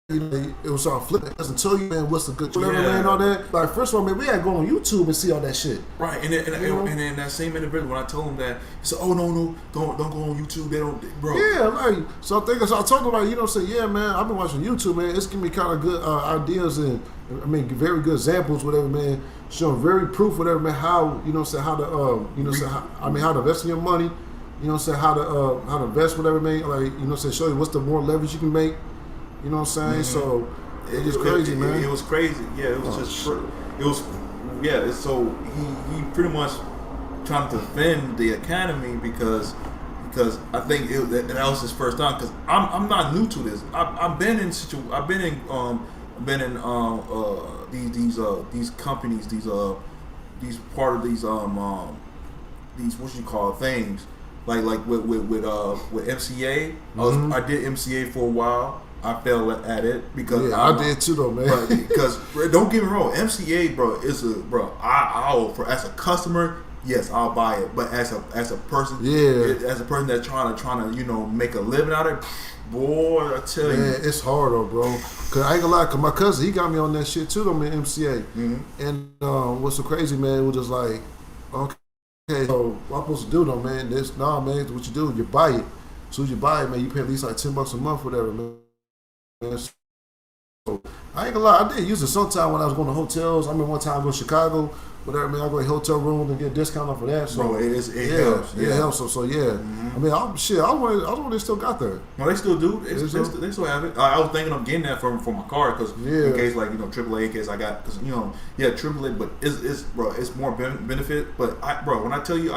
you know, it was all flipping. It doesn't tell you, man, what's the good whatever, man, all that. Like, first of all, man, we gotta go on YouTube and see all that shit. Right, and then that same individual, when I told him that, he said, "Oh no, don't go on YouTube. They don't, bro." Yeah, like, so I told him, like, you know, say, yeah, man, I've been watching YouTube, man. It's giving me kind of good ideas and, I mean, very good examples, whatever, man. Showing very proof, whatever, man. How, you know, say how to, you know, say how to invest in your money. You know, say how to invest, whatever, man. Like, you know, say show you what's the more leverage you can make. You know what I'm saying? So it was crazy, man. It was crazy. Yeah, it was it was. Yeah, so he pretty much trying to defend the academy because I think that was his first time. Because I'm not new to this. I've been in these companies, these part of these what you call things, like with MCA. I did MCA for a while. I fell at it because I did too, though, man. Because don't get me wrong, MCA, bro, is I'll as a customer, yes, I'll buy it. But as a person, as a person that's trying to you know, make a living out of it, boy, I tell you, it's hard though, bro. Cause I ain't gonna lie, cause my cousin, he got me on that shit too, though, man. MCA, and what's so crazy, man, it was just like, okay, so what I'm supposed to do, though, man? Man, what you do, you buy it. As soon as you buy it, man, you pay at least like $10 a month, whatever, man. I ain't gonna lie, I did use it sometime when I was going to hotels. I mean, one time I go to Chicago, whatever, man, I go to a hotel room and get a discount off of that. So Bro, it helps. It helps. So yeah. I mean, I was when they still got there. No, they still do. They still have it. I was thinking of getting that for my car because in case like AAA, in case I got because AAA, but it's bro, it's more benefit. But when I tell you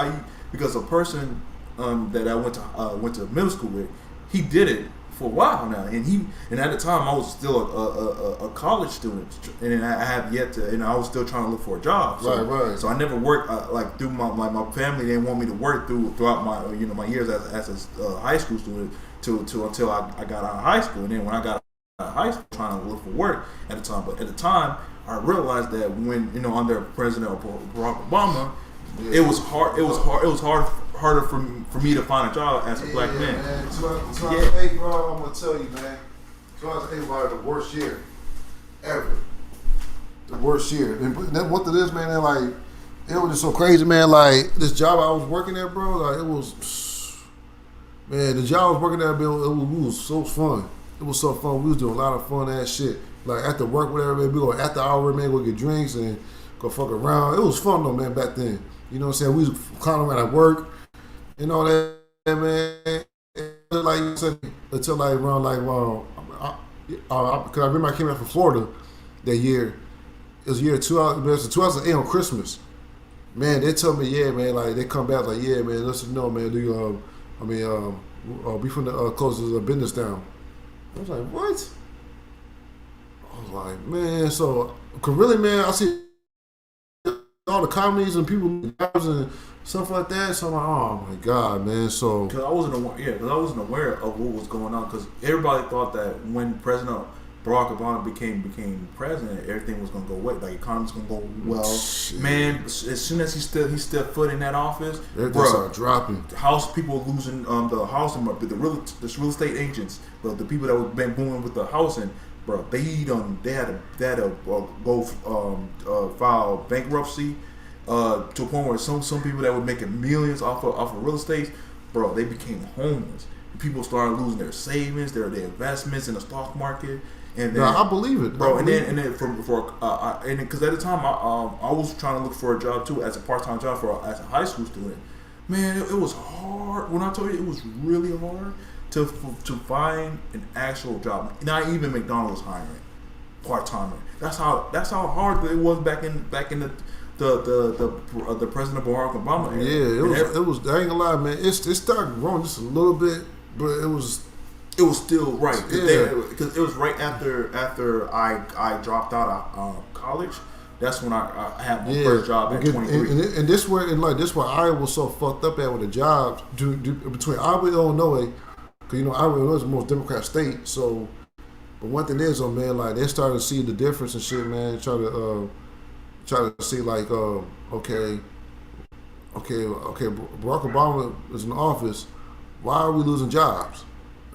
because a person that I went to middle school with, he did it for a while now, and at the time I was still a college student, and I have yet to, and I was still trying to look for a job. So, right. So I never worked like through my family didn't want me to work throughout my my years as a high school student until I got out of high school, and then when I got out of high school trying to look for work at the time. But at the time I realized that when under President Barack Obama, it was hard. It was harder for me to find a job as a black man. 2008, bro, I'm gonna tell you, man. 2008 was the worst year ever. The worst year. And what it is, man, it was just so crazy, man. Like this job I was working at, bro, like it was, man. The job I was working at, Bill, it was so fun. It was so fun. We was doing a lot of fun ass shit. Like after work, whatever, man. We go after hour, man, go get drinks and go fuck around. It was fun though, man. Back then, you know what I'm saying? We was clowning around at work. And all that, man. Like you said, until like around because I remember I came back from Florida that year. It was year 2008 on Christmas. Man, they told me, yeah, man. Like they come back, like, yeah, man. Listen, no, man. Do you, we from the close the business down. I was like, what? I was like, man. So, cause really, man, I see all the comedies and people and stuff like that. So I'm like, oh my god, man. So because I wasn't aware of what was going on because everybody thought that when President Barack Obama became president, everything was gonna go away. Like economy's gonna go well. Shit. Man, as soon as he stepped foot in that office, everything started dropping. House people losing the housing market, the real estate agents, the people that were been booming with the housing. Bro, they had to go file bankruptcy to a point where some people that were making millions off of real estate, bro, they became homeless. People started losing their savings, their investments in the stock market, and then, I believe it, bro. And then because at the time I was trying to look for a job too as a part-time job as a high school student. Man, it was hard. When I told you, it was really hard to find an actual job. Not even McDonald's hiring part-timer. That's how hard it was back in the President Barack Obama era. Yeah, it was. I ain't gonna lie, man. It started growing just a little bit, but it was still right. Yeah, because it was right after I dropped out of college. That's when I had my first job at 23. And this where Iowa was so fucked up at with the jobs between Iowa and Illinois. Cause Iowa is the most Democrat state, so. But one thing is, man, like they started to see the difference and shit, man. Try to see like, okay. Barack Obama is in office. Why are we losing jobs?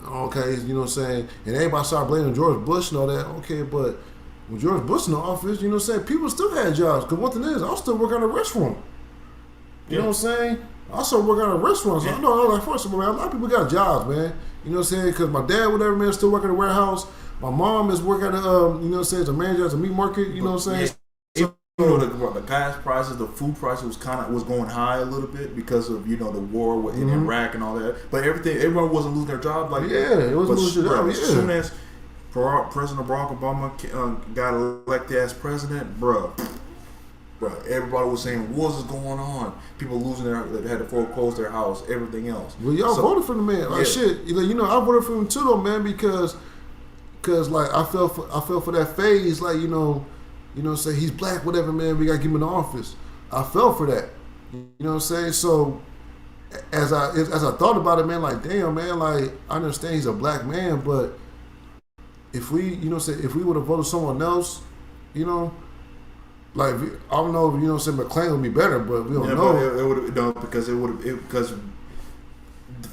Okay, you know what I'm saying. And everybody started blaming George Bush and all that. Okay, but when George Bush in the office, you know what I'm saying, people still had jobs. Cause one thing is, I still work at a restaurant. You know what I'm saying? I still work at a restaurant. So I know, like, first of all, man, a lot of people got jobs, man. You know what I'm saying? Because my dad, whatever, man, still working at a warehouse. My mom is working at a, you know what I'm saying, as a manager at a meat market. You know what I'm saying? Yeah. The gas prices, the food prices was going high a little bit because of the war in Iraq and all that. But everyone wasn't losing their job like that. It wasn't losing their job. As soon as President Barack Obama got elected as president, bro, everybody was saying, "What's going on?" People they had to foreclose their house, everything else. Well, y'all voted for the man. Like shit, I voted for him too, though, man, because like I fell for that phase, like say he's black, whatever, man. We gotta give him an office. I fell for that. You know what I'm saying? So as I thought about it, man, like damn, man, like I understand he's a black man, but if we, if we would have voted someone else, like I don't know, McClain would be better, but we don't know. But it would have because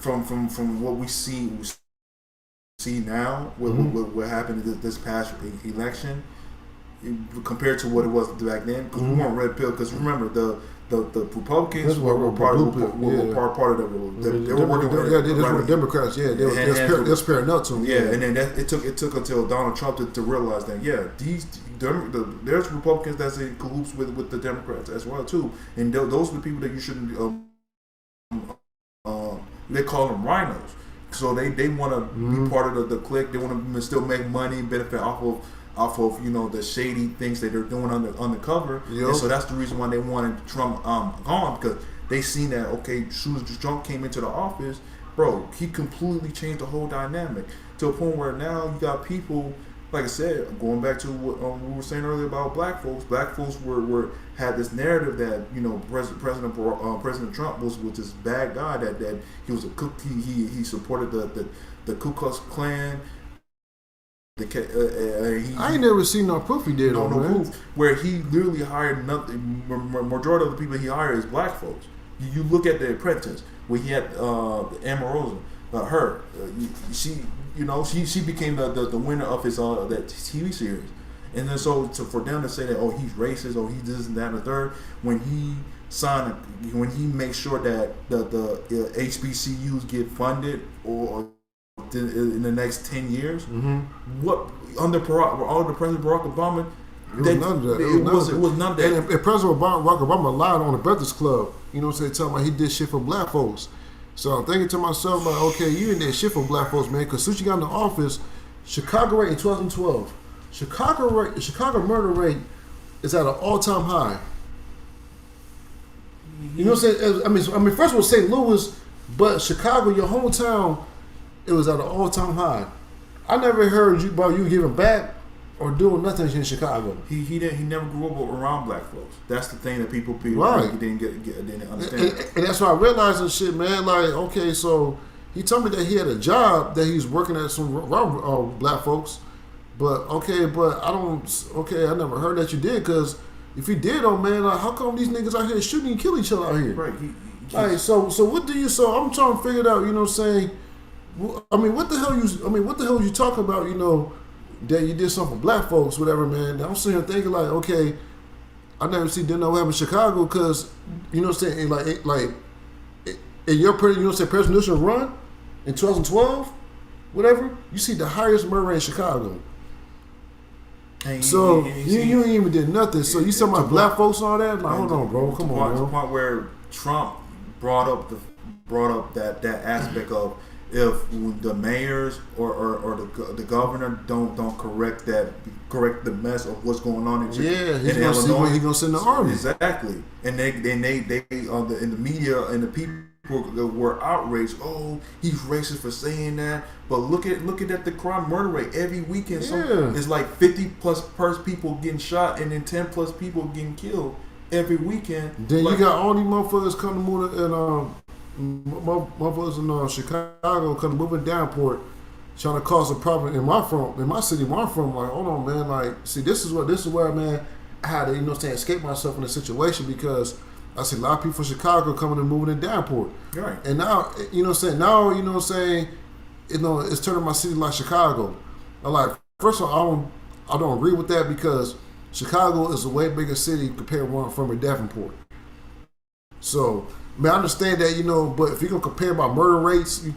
from what we see now, what happened this past election. compared to what it was back then, because we weren't red pill. Because remember, the Republicans were part of the they were working with the Democrats. Yeah, they were sparing up to them. Yeah, and then it took until Donald Trump to realize that there's Republicans that's in cahoots with the Democrats as well too, and those are the people that you shouldn't. They call them rhinos. So they want to be part of the clique. They want to still make money, benefit off of the shady things that they're doing undercover. Yep. And so that's the reason why they wanted Trump gone, because they seen that, okay, as soon as Trump came into the office, bro, he completely changed the whole dynamic to a point where now you got people, like I said, going back to what we were saying earlier about black folks. Black folks had this narrative that President Trump was this bad guy, that he was a cook. He supported the Ku Klux Klan. I ain't never seen no proof he did. No proof. Where he literally hired nothing. Majority of the people he hired is black folks. You look at The Apprentice, where he had Omarosa, she became the winner of his that TV series, and then for them to say that, oh, he's racist, oh, he this and that and the third, when he makes sure that the HBCUs get funded or in the next 10 years, what under President Barack Obama, it was none of that. And President Barack Obama lied on the Breakfast Club. You know what I'm saying? Talking about he did shit for black folks. So I'm thinking to myself, like, okay, you in there shit for black folks, man. Because since you got in the office, Chicago rate in 2012, Chicago murder rate is at an all-time high. You know what I'm saying? I mean, first of all, St. Louis, but Chicago, your hometown, it was at an all-time high. I never heard about you giving back or doing nothing in Chicago. He never grew up around black folks. That's the thing that people right. didn't understand. And that's why I realized this shit, man. Like, okay, so he told me that he had a job that he's working at some black folks, but I never heard that you did, because if you did, man, like, how come these niggas out here shooting and killing each other out here? Right. So what do you? So I'm trying to figure it out. You know what I'm saying? I mean, what the hell you talking about? You know, that you did something for black folks, whatever, man. I'm sitting here thinking, like, okay, I never didn't know what happened in Chicago, because, you know what I'm saying, like in your presidential run in 2012, whatever, you see the highest murder rate in Chicago. And you ain't even did nothing. So you talking about black folks and all that? Like, hold on, bro, come on, to the point where Trump brought up that aspect of, if the mayors or the governor don't correct the mess of what's going on in Illinois, he's gonna send the army. Exactly, and they in the media and the people were outraged. Oh, he's racist for saying that. But look at the crime murder rate every weekend. It's like 50 plus people getting shot, and then 10 plus people getting killed every weekend. Then you got all these motherfuckers coming to move and motherfuckers in Chicago kind of moving downport, trying to cause a problem in my city where I'm from. Like, hold on, man. Like, see, this is where, man, I had to, escape myself in a situation, because I see a lot of people from Chicago coming and moving in downport. Right. And now, it's turning my city like Chicago. I'm like, first of all, I don't agree with that, because Chicago is a way bigger city compared to where I'm from in Davenport. So, I understand that, but if you're going to compare my murder rates in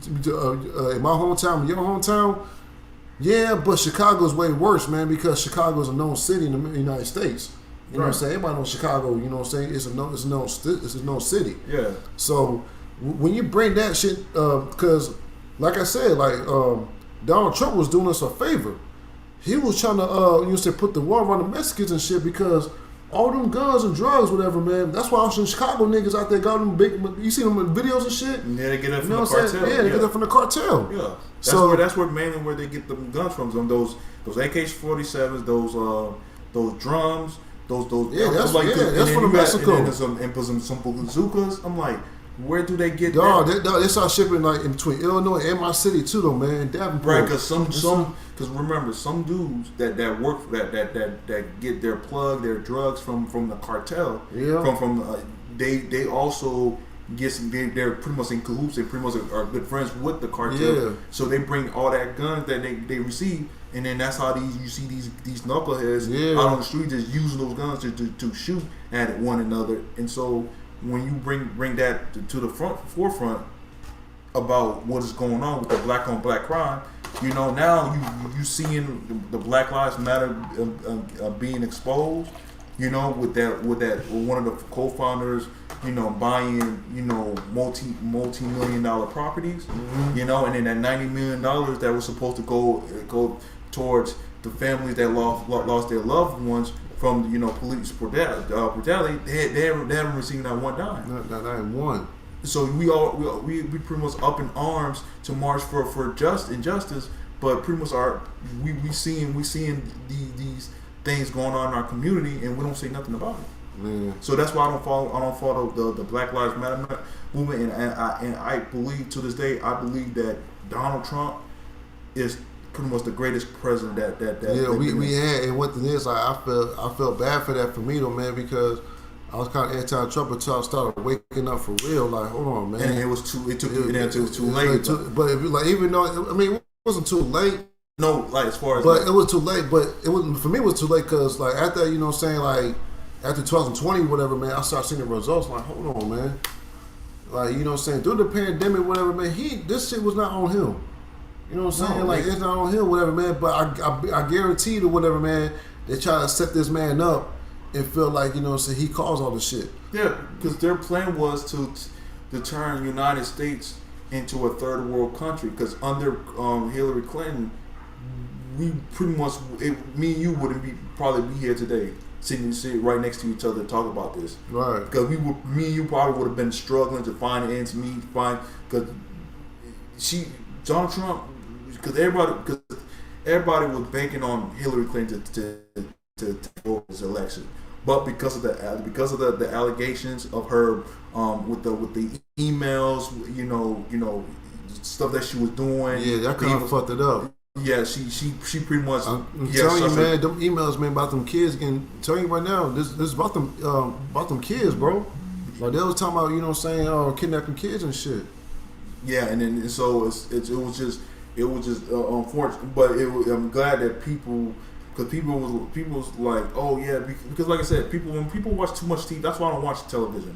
my hometown and your hometown, yeah, but Chicago's way worse, man, because Chicago is a known city in the United States. You know what I'm saying? Everybody knows Chicago, you know what I'm saying? It's a known city. Yeah. So when you bring that shit, because like I said, Donald Trump was doing us a favor. He was trying to, put the war on the Mexicans and shit, because all them guns and drugs, whatever, man. That's why all some Chicago niggas out there got them big. You see them in videos and shit. Yeah, they get that from the cartel. Yeah, they get that from the cartel. Yeah, that's where mainly where they get the guns from. Those AK-47s, those drums, those. Yeah, that's from Mexico. And put some bazookas. I'm like, where do they get that? They start shipping like in between Illinois and my city too, though, man. Davenport. Right, because remember, some dudes that work that get their drugs from the cartel. Yeah. They also they're pretty much in cahoots. They pretty much are good friends with the cartel. Yeah. So they bring all that guns that they receive, and then that's how you see these knuckleheads out on the street just using those guns to shoot at one another. And so when you bring that to the forefront about what is going on with the black on black crime, you know, now you seeing the Black Lives Matter being exposed. You know, with one of the co-founders, you know, buying, you know, multi-million-dollar properties, you know, and then that $90 million that was supposed to go towards the families that lost their loved ones from, you know, police brutality, they haven't received that one dime. Not one. So we pretty much up in arms to march for injustice, but pretty much we seeing these things going on in our community, and we don't say nothing about it. Man. So that's why I don't follow the Black Lives Matter movement, and I believe to this day, I believe that Donald Trump is pretty much the greatest president that we had. And what the is, I felt bad for that for me though, man, because I was kind of anti-Trump until I started waking up for real. Like, hold on, man. And it was too late. But if you, like, even though, I mean, it wasn't too late. No, like as far as, but it was too late. But it was, for me, it was too late because like after, you know what I'm saying, like after 2020, whatever, man, I started seeing the results. Like, hold on, man. Like, you know what I'm saying, during the pandemic, whatever, man, this shit was not on him. You know what I'm saying? No, like, it's not on him, whatever, man. But I guarantee you, whatever, man, they try to set this man up and feel like, you know what I'm saying, he caused all this shit. Yeah, because their plan was to turn the United States into a third world country. Because under Hillary Clinton, we pretty much, me and you wouldn't probably be here today, sitting right next to each other to talk about this. Right. Because me and you probably would have been struggling to find ends meet, because Donald Trump, because everybody was banking on Hillary Clinton to take over this election. But because of the allegations of her with the emails, you know stuff that she was doing, yeah, that kind of fucked it up. Yeah, she pretty much. I'm telling you, man, them emails, man, about them kids. I'm telling you right now, this is about them kids, bro. Like they was talking about, you know what I'm saying, kidnapping kids and shit. Yeah, and so it was just unfortunate, but I'm glad that people. Because people was like, oh yeah, because like I said, when people watch too much TV, that's why I don't watch television,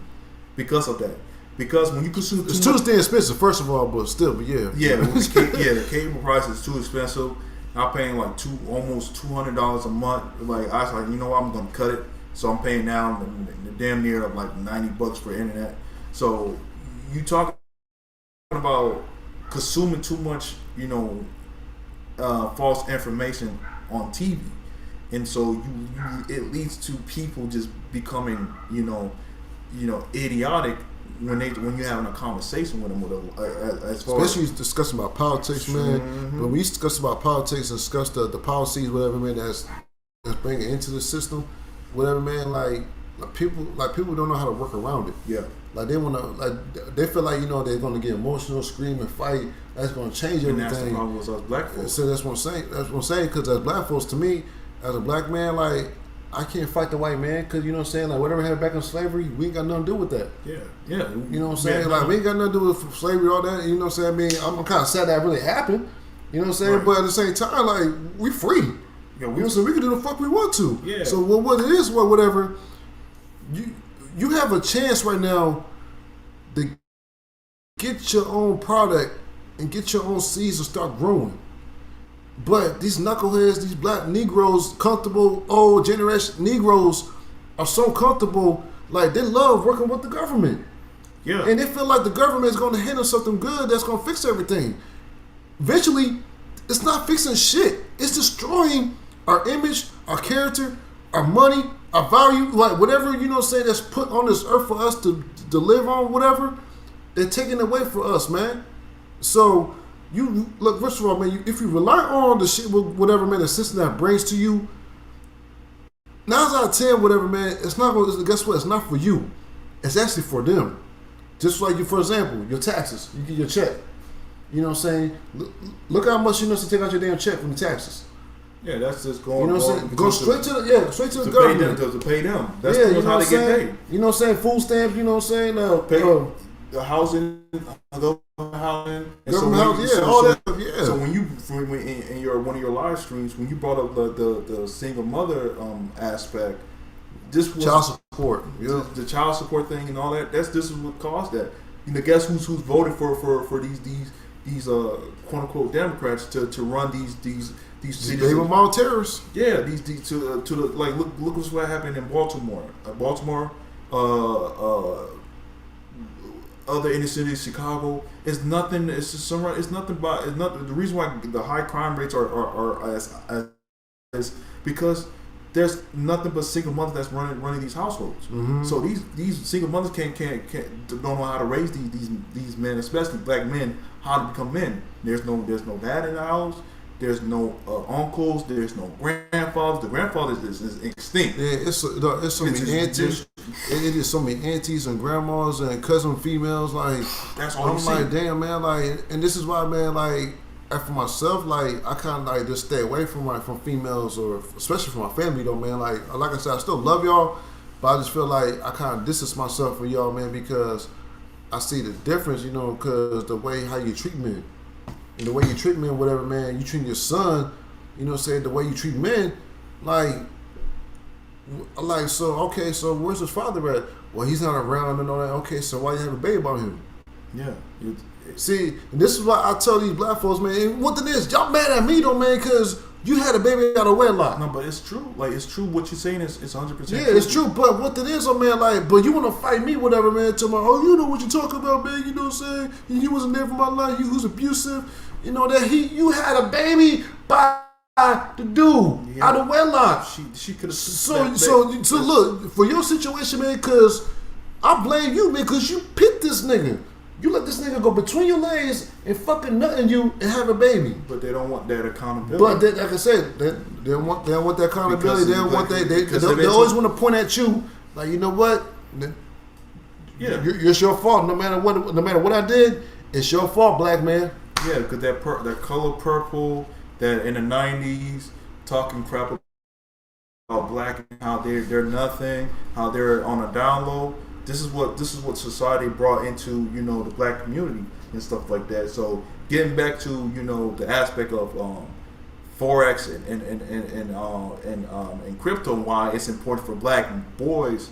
because of that. Because when you consume it's too expensive, first of all, but yeah. Yeah, the cable price is too expensive. I'm paying like almost $200 a month. Like I was like, you know what, I'm gonna cut it. So I'm paying now damn near like $90 for internet. So you talking about consuming too much, you know, false information on TV, and so it leads to people just becoming, you know, idiotic when you're having a conversation with them, as far especially discussing about politics, man. Mm-hmm. When we discuss about politics and discuss the policies, whatever, man, that's bringing into the system, whatever, man, like people don't know how to work around it. Yeah. Like they want to, like they feel like, you know, they're going to get emotional, scream and fight. That's going to change everything. And that's the problem with us black folks. So that's what I'm saying. Because as black folks, to me, as a black man, like I can't fight the white man because, you know what I'm saying, like whatever happened back in slavery, we ain't got nothing to do with that. Yeah. You know what I'm saying? Like we ain't got nothing to do with slavery, all that. You know what I'm saying? I mean, I'm kind of sad that really happened. You know what I'm saying? Right. But at the same time, like we free. Yeah, you know, so we can do the fuck we want to. Yeah. So what it is, whatever. You have a chance right now to get your own product and get your own seeds and start growing. But these knuckleheads, these black Negroes, comfortable, old generation Negroes are so comfortable, like they love working with the government. Yeah. And they feel like the government is going to handle something good that's going to fix everything. Eventually, it's not fixing shit. It's destroying our image, our character, our money, our value, like whatever, you know what I'm saying, that's put on this earth for us to live on, whatever, they're taking away from us, man. So, you look, first of all, man, if you rely on the shit, whatever, man, the system that brings to you, 9 out of 10, whatever, man, it's not going to, guess what, it's not for you. It's actually for them. Just like, for example, your taxes, you get your check. You know what I'm saying? Look how much you know to take out your damn check from the taxes. Yeah, that's just going. You know what I'm saying? Go straight to the government. To pay them. That's you know how they get paid. You know what I'm saying? Food stamps. You know what I'm saying? the housing, government housing, and Government housing, yeah, all that stuff, yeah. So when you in your one of your live streams, when you brought up the single mother aspect, this was child support, yeah. the child support thing and all that. This is what caused that. You know, guess who's voted for these quote unquote Democrats to run these cities? They were mild terrorists. Yeah, these to the like look what happened in Baltimore. Other inner cities, Chicago. It's nothing. It's just some. It's nothing but. It's not the reason why the high crime rates are as because there's nothing but single mothers that's running these households. Mm-hmm. So these single mothers can't don't know how to raise these men, especially black men, how to become men. There's no dad in the house. There's no uncles. There's no grandfathers. The grandfathers is extinct. Yeah, it's so many aunties. It is so many aunties and grandmas and cousin females. Like that's all. I'm like, damn man. Like, and this is why, man. Like, for myself, like I kind of like just stay away from females, or especially from my family, though, man. Like I said, I still love y'all, but I just feel like I kind of distance myself from y'all, man, because I see the difference, you know, because the way how you treat men. And the way you treat men, whatever, man, you treat your son, you know what I'm saying, the way you treat men, like, so, okay, so where's his father at? Well, he's not around and all that. Okay, so why you have a baby on him? Yeah. See, and this is why I tell these black folks, man, and what it is, y'all mad at me, though, man, because you had a baby out of wedlock. No, but it's true. Like, it's true. What you're saying is 100%. Yeah, it's true, but what it is, man, like, but you want to fight me, whatever, man, tell me, oh, you know what you're talking about, man, you know what I'm saying? He wasn't there for my life, he was abusive. You know that you had a baby by the dude out of wedlock. She could have. So look for your situation, man. Because I blame you, man. Because you picked this nigga. You let this nigga go between your legs and fucking nutting you and have a baby. But they don't want that accountability. But like I said, they don't want that accountability. They don't want that. They always want to point at you. Like, you know what? Yeah, it's your fault. No matter what I did, it's your fault, black man. Yeah, because that color purple, that in the 90s, talking crap about black and how they're nothing, how they're on a down low. This is what society brought into, you know, the black community and stuff like that. So getting back to, you know, the aspect of forex and crypto, and why it's important for black boys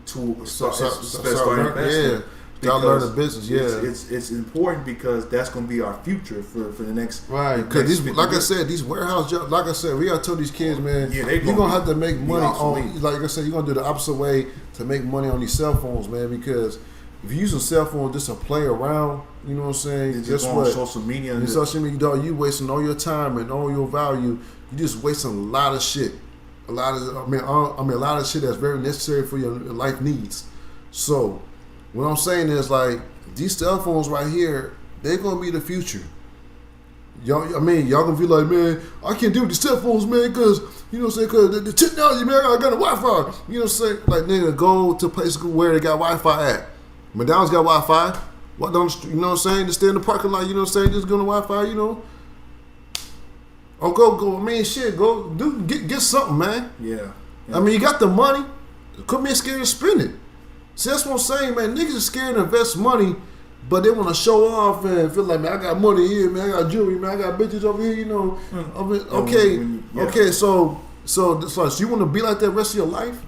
to start investing. Yeah. Y'all learn the business, yeah. It's important because that's going to be our future for the next. Right, because like I said, these warehouse jobs. Like I said, we gotta tell these kids, man. Yeah, you're gonna have to make money on. Like I said, you're gonna do the opposite way to make money on these cell phones, man. Because if you're using cell phones just to play around, you know what I'm saying? Just what? Social media. And social media, dog, you wasting all your time and all your value. You just wasting a lot of shit. A lot of shit that's very necessary for your life needs. So. What I'm saying is, like, these cell phones right here, they're gonna be the future. Y'all gonna be like, man, I can't deal with these cell phones, man, because, you know what I'm saying, because the technology, man, I got a Wi-Fi. You know what I'm saying? Like, nigga, go to places where they got Wi-Fi at. McDonald's got Wi-Fi. What don't you know what I'm saying? Just stay in the parking lot, you know what I'm saying? Just go to Wi-Fi, you know. Or go. I mean, shit, go get something, man. Yeah. I mean, you got the money. Quit being scared to spend it. See, that's what I'm saying, man. Niggas are scared to invest money, but they want to show off and feel like, man, I got money here, man. I got jewelry, man. I got bitches over here, you know. Okay. So you want to be like that the rest of your life?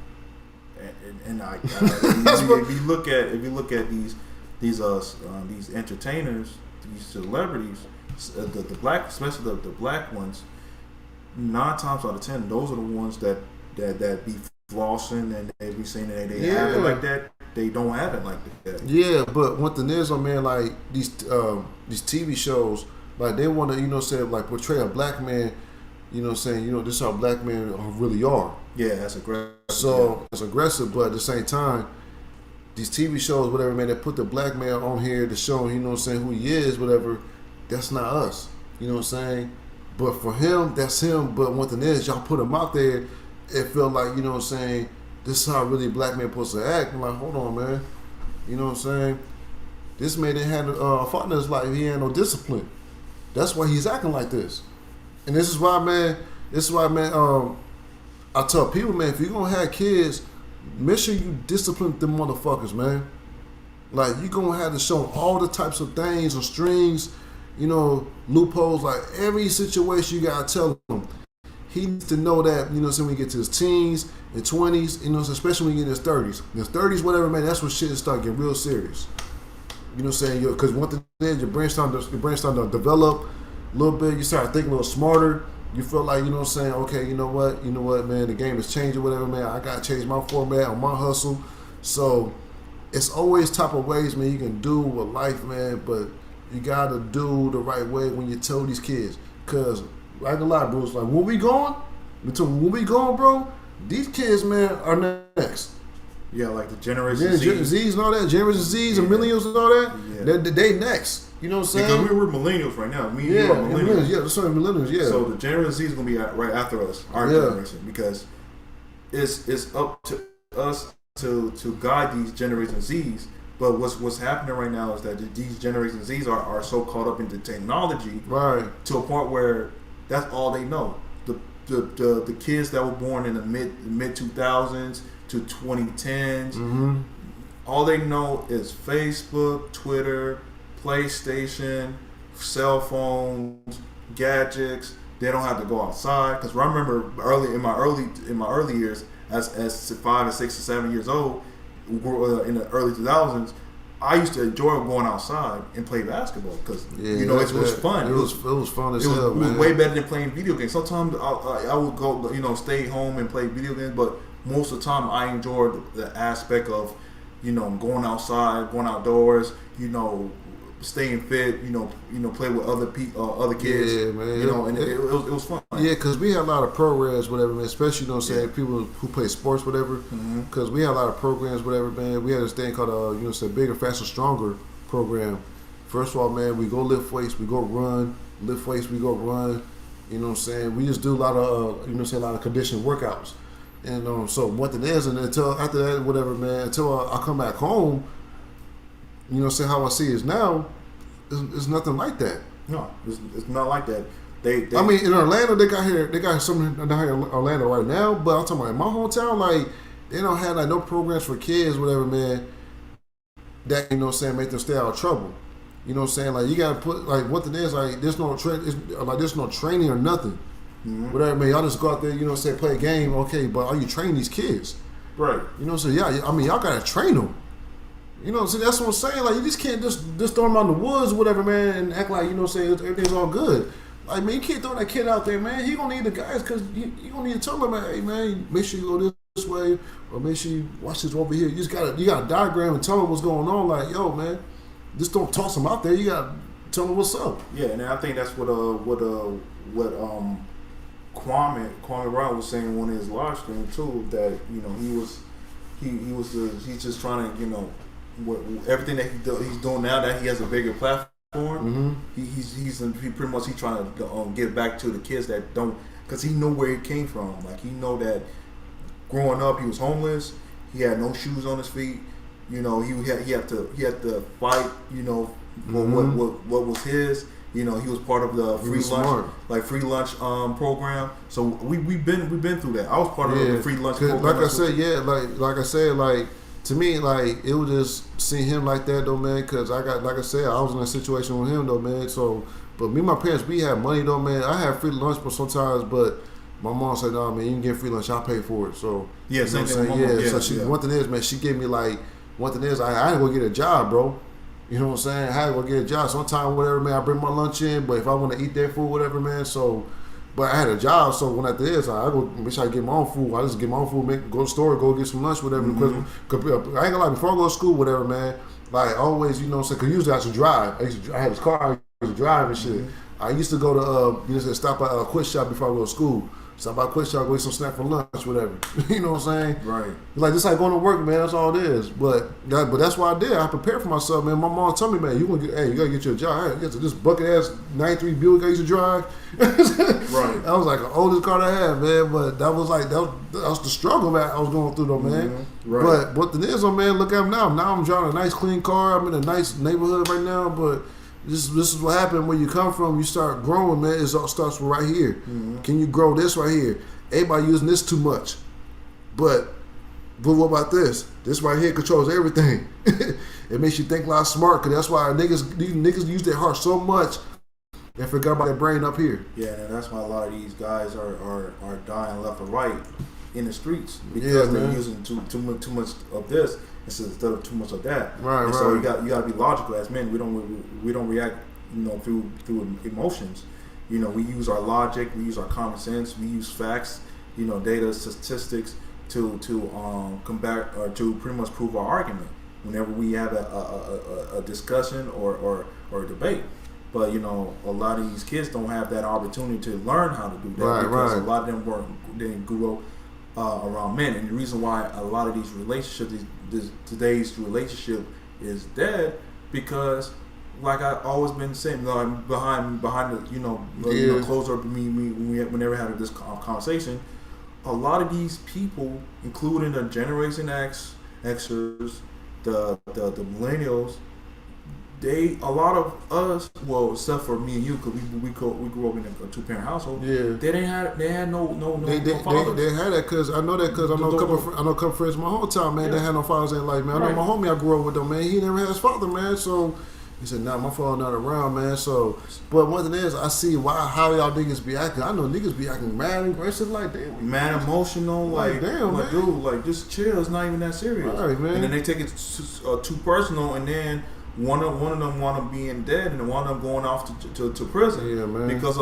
And if you look at these entertainers, these celebrities, the black, especially the black ones, 9 times out of 10, those are the ones that be flossing and they be saying that they have it like that. They don't have it like that. Yeah, but one thing is, man, like these TV shows, like they want to, you know, say like portray a black man, you know, saying, you know, this is how black men really are. Yeah, that's aggressive. So it's aggressive, but at the same time, these TV shows, whatever, man, that put the black man on here to show him, you know what I'm saying, who he is, whatever. That's not us. You know what I'm saying? But for him, that's him. But one thing is, y'all put him out there. It felt like, you know what I'm saying, this is how really black men supposed to act. I'm like, hold on, man. You know what I'm saying? This man didn't have a fault in his life. He had no discipline. That's why he's acting like this. And this is why, man, I tell people, man, if you're going to have kids, make sure you discipline them motherfuckers, man. Like, you gonna have to show all the types of things or strings, you know, loopholes. Like, every situation you gotta tell him. He needs to know that, you know, so when he get to his teens and 20s, you know, especially when he get in his 30s. In his 30s, whatever, man, that's when shit start getting real serious. You know what I'm saying? Because one thing is, your brain starting to develop a little bit. You start thinking a little smarter. You feel like, you know what I'm saying, okay, you know what, man, the game has changed or whatever, man. I got to change my format on my hustle. So it's always type of ways, man, you can do with life, man, but you got to do the right way when you tell these kids. Because, I ain't gonna lie, bro, it's like, when we going, bro, these kids, man, are next. Yeah, like the Generation Z. Z's and all that, Generation Z's and Millennials and all that, they next. You know what I'm saying? Because we're millennials right now. Me and you are millennials. Yeah, that's right, millennials, yeah. So the Generation Z is going to be right after us, our generation, because it's up to us to guide these Generation Z's. But what's happening right now is that these Generation Z's are so caught up into technology, right, to a point where that's all they know. The kids that were born in the mid 2000s to 2010s, mm-hmm. all they know is Facebook, Twitter, PlayStation, cell phones, gadgets. They don't have to go outside. Because I remember in my early years, as 5 and 6 and 7 years old, in the early 2000s, I used to enjoy going outside and play basketball because it was fun. It was fun as hell. It was way better than playing video games. Sometimes I would go, stay home and play video games, but most of the time I enjoyed the aspect of, going outside, going outdoors, staying fit, play with other people, other kids, yeah, man. And it was fun. Yeah, because we had a lot of programs, whatever, man. Especially, people who play sports, whatever. Because we had a lot of programs, whatever, man. We had this thing called, Bigger, Faster, Stronger program. First of all, man, we go lift weights, we go run. Lift weights, we go run. You know what I'm saying? We just do a lot of, a lot of conditioning workouts. And so what it is, and until after that, whatever, man, until I come back home, how I see it now, it's nothing like that. No, it's not like that. They I mean, in Orlando, they got something down here in Orlando right now, but I'm talking about in my hometown, like, they don't have, like, no programs for kids, whatever, man, that, make them stay out of trouble. You know what I'm saying? Like, you got to put, like, what it is, like, there's no training or nothing. Mm-hmm. Whatever, man, y'all just go out there, play a game, okay, but are you training these kids? Right. Y'all got to train them. See, that's what I'm saying. Like, you just can't just throw them out in the woods or whatever, man, and act like, everything's all good. Like, man, you can't throw that kid out there, man. He gonna need the guys because you gonna need to tell him, hey, man, make sure you go this way or make sure you watch this over here. You gotta diagram and tell him what's going on. Like, yo, man, just don't toss him out there. You gotta tell him what's up. Yeah, and I think that's what Kwame Brown was saying on his live stream too. That he's just trying to everything that he's doing now that he has a bigger platform. Mm-hmm. He pretty much trying to give back to the kids that don't, because he know where he came from. Like, he know that growing up he was homeless. He had no shoes on his feet. He had to fight. Mm-hmm. What was his. He was part of the free lunch program. So we've been through that. I was part of the free lunch program. Like I said, to me, like, it was just seeing him like that, though, man, because I was in a situation with him, though, man. So, but me and my parents, we had money, though, man. I had free lunch sometimes, but my mom said, "No, man, you can get free lunch. I'll pay for it." So, yeah, same thing. One thing is, man, she gave me, like, one thing is, I had to go get a job, bro. You know what I'm saying? I had to go get a job. Sometimes, whatever, man, I bring my lunch in, but if I want to eat that food, whatever, man, so... But I had a job, so when after this, I go make sure I get my own food. I just get my own food, go to the store, go get some lunch, whatever. Mm-hmm. Cause I ain't gonna lie, before I go to school, whatever, man, like, always, because usually I used to drive. I had this car, I used to drive and shit. Mm-hmm. I used to go to, stop at a quick shop before I go to school. Stop by a quick shop, go get some snack for lunch, whatever. You know what I'm saying? Right. Like, just like going to work, man, that's all it is. But that's what I did. I prepared for myself, man. My mom told me, man, you gotta get you a job. I got this bucket ass 93 Buick I used to drive. Right. That was like the oldest car I had, man. But that was the struggle that I was going through, though, man. Mm-hmm. Right. But what the is, though, man, look at him now. Now I'm driving a nice, clean car. I'm in a nice neighborhood right now, but this is what happened when you come from. You start growing, man. It all starts from right here. Mm-hmm. Can you grow this right here? Everybody using this too much. But what about this? This right here controls everything. It makes you think a lot smart, because that's why these niggas use their heart so much and forgot about their brain up here. Yeah, and that's why a lot of these guys are dying left or right in the streets, because they're using too much of this instead of too much of that. Right, and right. So you got to be logical as men. We don't react, through emotions. We use our logic, we use our common sense, we use facts, data, statistics to combat or to pretty much prove our argument whenever we have a discussion or a debate. But a lot of these kids don't have that opportunity to learn how to do that, because a lot of them didn't grow up around men. And the reason why a lot of these relationships, today's relationship, is dead, because, like I always been saying, behind the closed door, we never had this conversation. A lot of these people, including the Generation Xers, the millennials, a lot of us, well, except for me and you, because we grew up in a 2-parent household. Yeah, they had no fathers. They had that, because I know that, because I know a couple friends my whole time, man. Yeah. They had no fathers in their life, man. I know my homie I grew up with them, man. He never had his father, man. So he said, "Nah, my father not around, man." So, but one thing is, I see how y'all niggas be acting. I know niggas be acting mad and aggressive, like damn, mad, emotional, like damn, man. Dude, like just chill. It's not even that serious, right, man. And then they take it too personal, and then one of them want to be dead, and one of them going off to prison. Yeah, man. Because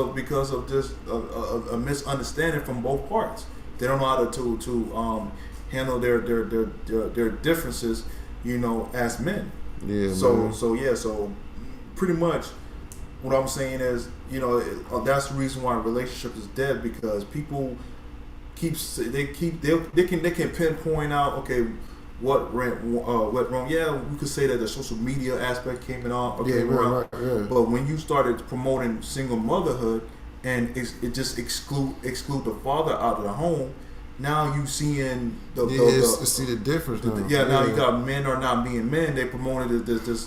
of just a misunderstanding from both parts. They don't know how to handle their differences, as men. Yeah. So pretty much what I'm saying is, that's the reason why a relationship is dead, because people they can pinpoint out, okay, what went wrong. Yeah, we could say that the social media aspect came around. Right. But when you started promoting single motherhood and it just exclude the father out of the home, now you seeing see the difference. Now you got men are not being men. They promoted this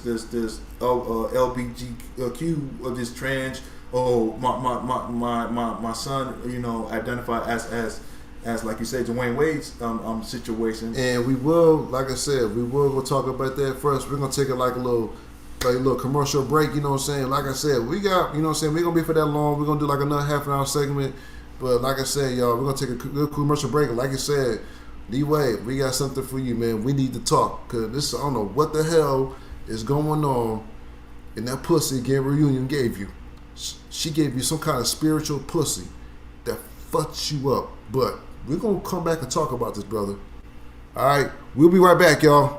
LBGQ or this trans. Oh, my son, identify as like you said, Dwayne Wade's situation. And we will, like I said, go talk about that first. We're gonna take it like a little commercial break. You know what I'm saying? Like I said, we got, we're gonna be for that long. We're gonna do like another half an hour segment. But like I said, y'all, we're going to take a good commercial break. And like I said, D-Wade, we got something for you, man. We need to talk. Because I don't know what the hell is going on in that pussy Gabrielle Union gave you. She gave you some kind of spiritual pussy that fucks you up. But we're going to come back and talk about this, brother. All right? We'll be right back, y'all.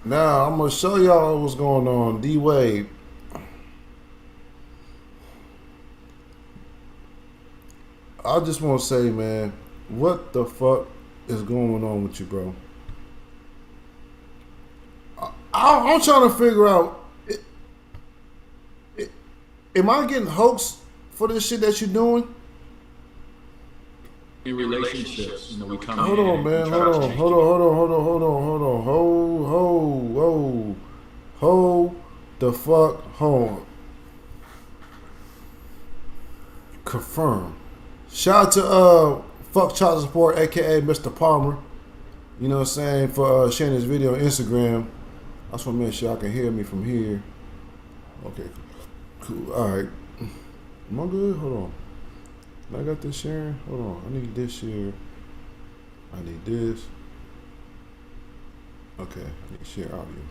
Now I'm gonna show y'all what's going on. D Wade. I just want to say, man, what the fuck is going on with you, bro? I'm trying to figure out. Am I getting hoaxed for this shit that you're doing? In relationships, you know, we come Hold in on, and man. we try Hold to on. change Hold on. people. Hold on. Hold on. Hold on. Hold on. Hold the fuck on. Confirm. Shout out to Fuck Child Support, aka Mr. Palmer. You know what I'm saying? For sharing this video on Instagram. I just want to make sure I can hear me from here. Okay. Cool. Alright. Am I good? Hold on. I got this sharing? Hold on. I need this here. I need this. Okay. I need to share audio.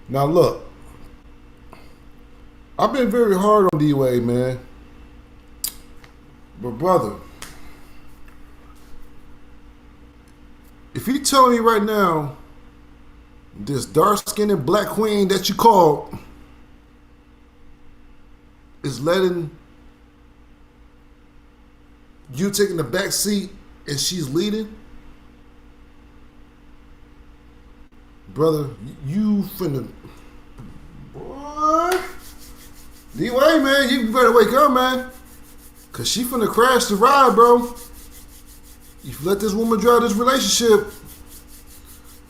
Now look. I've been very hard on D-Wade, man. But brother, if you tell me right now, this dark-skinned black queen that you called is letting you taking the back seat and she's leading, brother, you finna, boy, D-Wade, man, you better wake up, man, cause she finna crash the ride, bro. If you let this woman drive this relationship,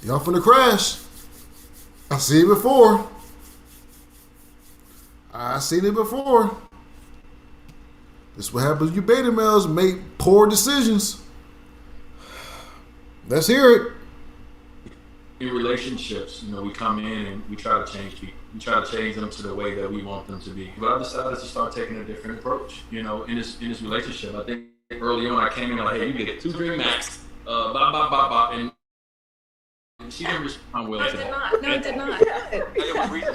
y'all finna crash. I seen it before. I seen it before. This is what happens when you beta males make poor decisions. Let's hear it. In relationships, you know, we come in and we try to change people. We try to change them to the way that we want them to be. But I decided to start taking a different approach. You know, in this relationship, I think early on I came in like, hey, you get 2 drink max, and she didn't respond well to that. No, it did not.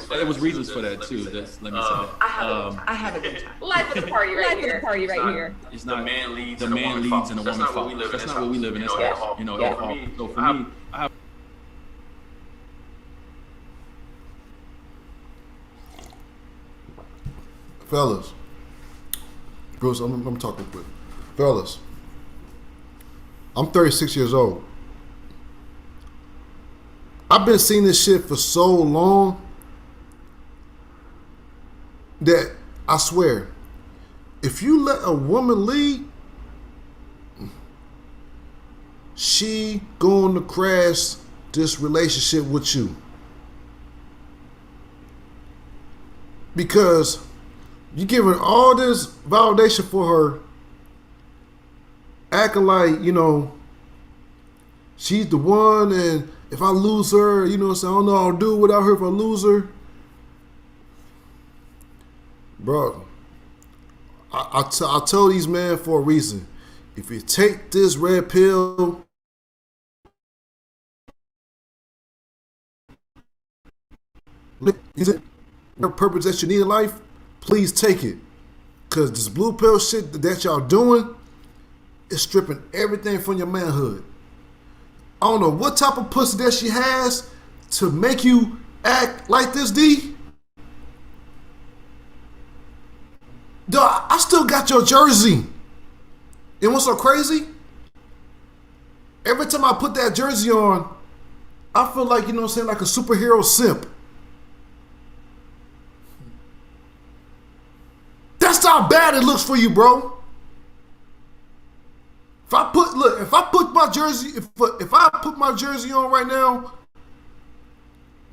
There was reasons for that too. Let me say that. I have a good time. Life of the party right here. It's not the man leads and the woman follows. That's not what we live in this house. You know, so for me, I have. Fellas, Bruce, I'm talking quick. Fellas, I'm 36 years old. I've been seeing this shit for so long that I swear, if you let a woman lead, she going to crash this relationship with you. Because you giving all this validation for her, acting like, you know, she's the one, and if I lose her, you know what I'm saying, I don't know what I'll do without her if I lose her. Bro, I tell these men for a reason. If you take this red pill, is it the purpose that you need in life? Please take it. Because this blue pill shit that y'all doing is stripping everything from your manhood. I don't know what type of pussy that she has to make you act like this, D. Dog, I still got your jersey. And what's so crazy? Every time I put that jersey on, I feel like, you know what I'm saying, like a superhero simp. That's how bad it looks for you, bro. If I put my jersey, if I put my jersey on right now,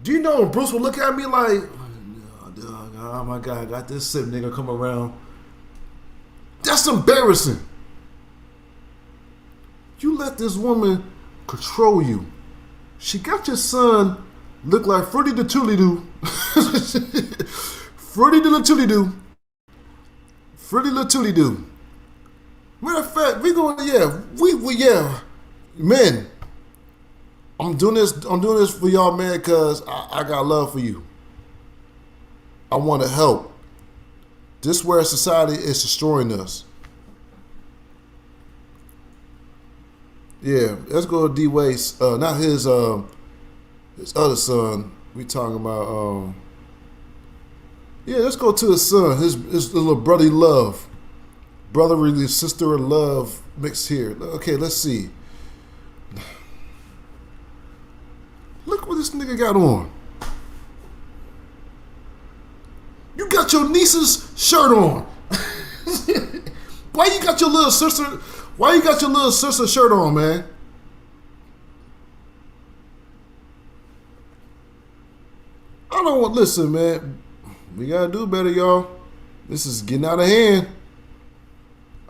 do you know Bruce will look at me like, oh my God, I got this simp nigga come around. That's embarrassing. You let this woman control you. She got your son look like Fruity the Tooly-Doo. Fruity the Tooly-Doo. Fruity the Tooly-Doo. Matter of fact, we men. I'm doing this for y'all, man, because I got love for you. I want to help. This is where society is destroying us. Yeah, let's go to D-Wade's, not his other son, We talking about yeah, let's go to his son, his little brotherly love. Brotherly sister love mixed here. Okay, let's see. Look what this nigga got on. You got your niece's shirt on. Why you got your little sister shirt on, man? I don't want listen, man. We gotta do better, y'all. This is getting out of hand.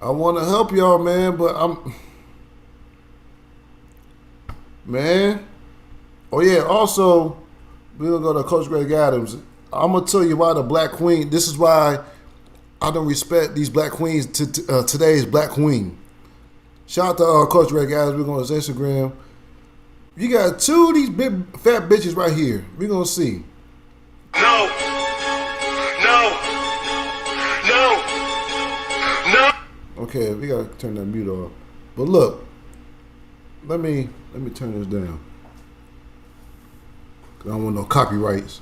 I want to help y'all, man, but man. Oh yeah. Also, we're gonna go to Coach Greg Adams. I'm gonna tell you why the Black Queen. This is why I don't respect these Black Queens. Today's Black Queen. Shout out to Coach Greg Adams. We're going to his Instagram. You got two of these big fat bitches right here. We're gonna see. No. Okay, we gotta turn that mute off. But look, let me turn this down. I don't want no copyrights.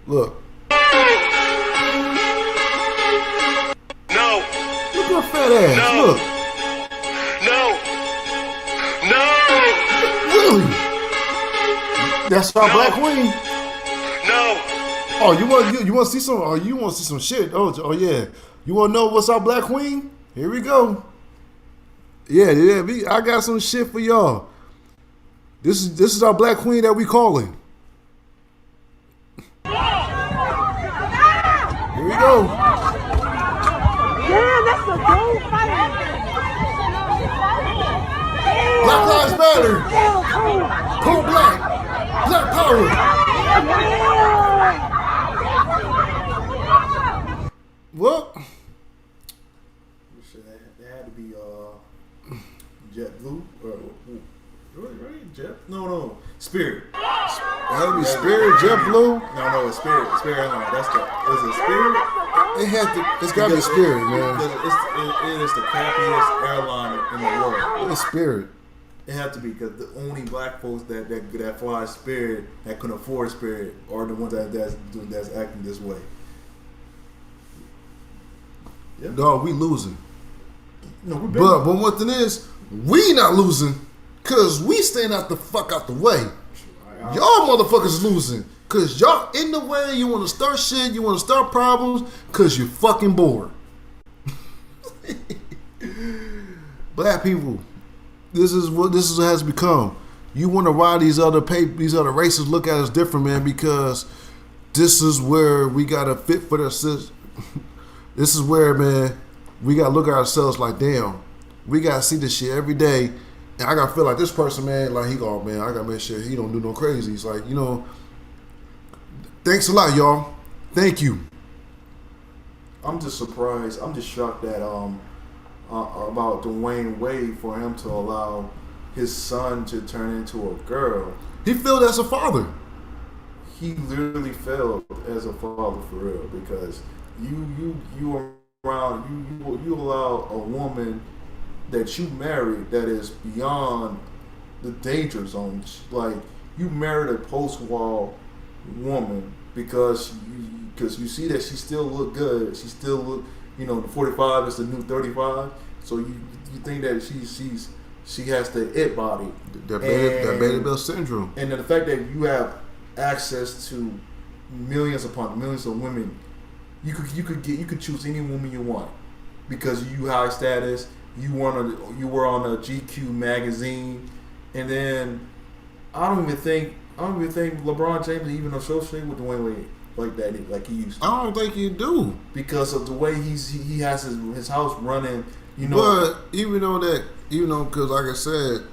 Look. No. Look at her fat ass. No. Look. No. Really? That's our Black Queen. No. Oh, you want to see some? Oh, you want to see some shit? Oh yeah. You want to know what's our Black Queen? Here we go. Yeah. I got some shit for y'all. This is our Black Queen that we calling. Here we go. Damn, that's a gold fight. Black Lives Matter. Pro-black. Black power. What? That had to be JetBlue or right? Jet? No, Spirit. It had to be Spirit, JetBlue. No, it's Spirit. Spirit. No, is it Spirit? It's got to be Spirit, man. It is the crappiest airline in the world. It's Spirit. It had to be because the only black folks that fly Spirit that can afford Spirit are the ones that's acting this way. Yeah. No, we losing. No, we're but one thing is, we not losing because we staying out the fuck out the way. Y'all motherfuckers losing because y'all in the way. You want to start shit. You want to start problems because you're fucking bored. Black people, this is what has become. You want to why these other races look at us different, man, because this is where we gotta fit for their system. This is where, man, we gotta look at ourselves like, damn, we gotta see this shit every day. And I gotta feel like this person, man, like I gotta make sure he don't do no crazy. It's like, thanks a lot, y'all. Thank you. I'm just surprised. I'm just shocked that about Dwayne Wade for him to allow his son to turn into a girl. He failed as a father. He literally failed as a father for real because you allow a woman that you married that is beyond the danger zone. Like you married a post-war woman because you see that she still look good. She still look, the 45 is the new 35. So you think that she has the it body. That Baby Bell syndrome. And the fact that you have access to millions upon millions of women, you could choose any woman you want because you high status. You were on a GQ magazine, and then I don't even think LeBron James even associated with Dwayne Wade like that, like he used to. I don't think you do because of the way he has his house running. But even though because like I said,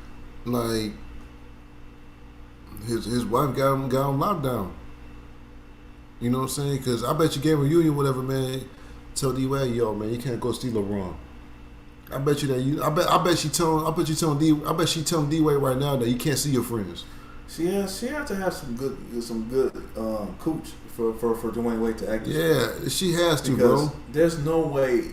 like his wife got him locked down. You know what I'm saying? Because I bet you gave him a union, whatever, man. Tell D-Wade, yo, man, you can't go steal LeBron. I bet you that I bet she telling D-Wade right now that you can't see your friends. She has to have some good coach for Dwayne Wade to act. Yeah, she has to, because bro. There's no way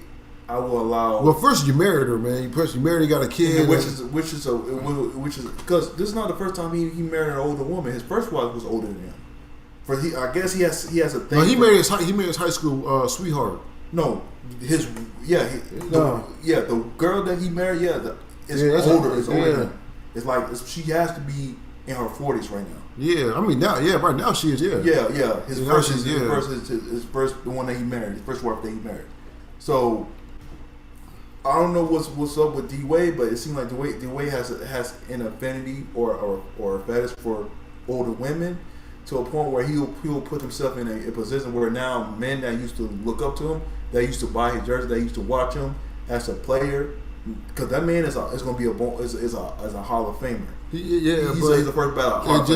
I will allow. Well, first you married her, man. You married, you got a kid, which is because this is not the first time he married an older woman. His first wife was older than him. I guess he has a thing. No, he married his high school sweetheart. No, the girl that he married, is older. It's older. Than him. It's like she has to be in her 40s right now. Yeah, I mean right now she is. Yeah. His first, the one that he married, his first wife that he married. So I don't know what's up with D Wade, but it seems like D Wade has an affinity or a fetish for older women to a point where he'll put himself in a position where now men that used to look up to him, that used to buy his jersey, that used to watch him as a player, because that man is going to be a Hall of Famer. He's the first ballot. It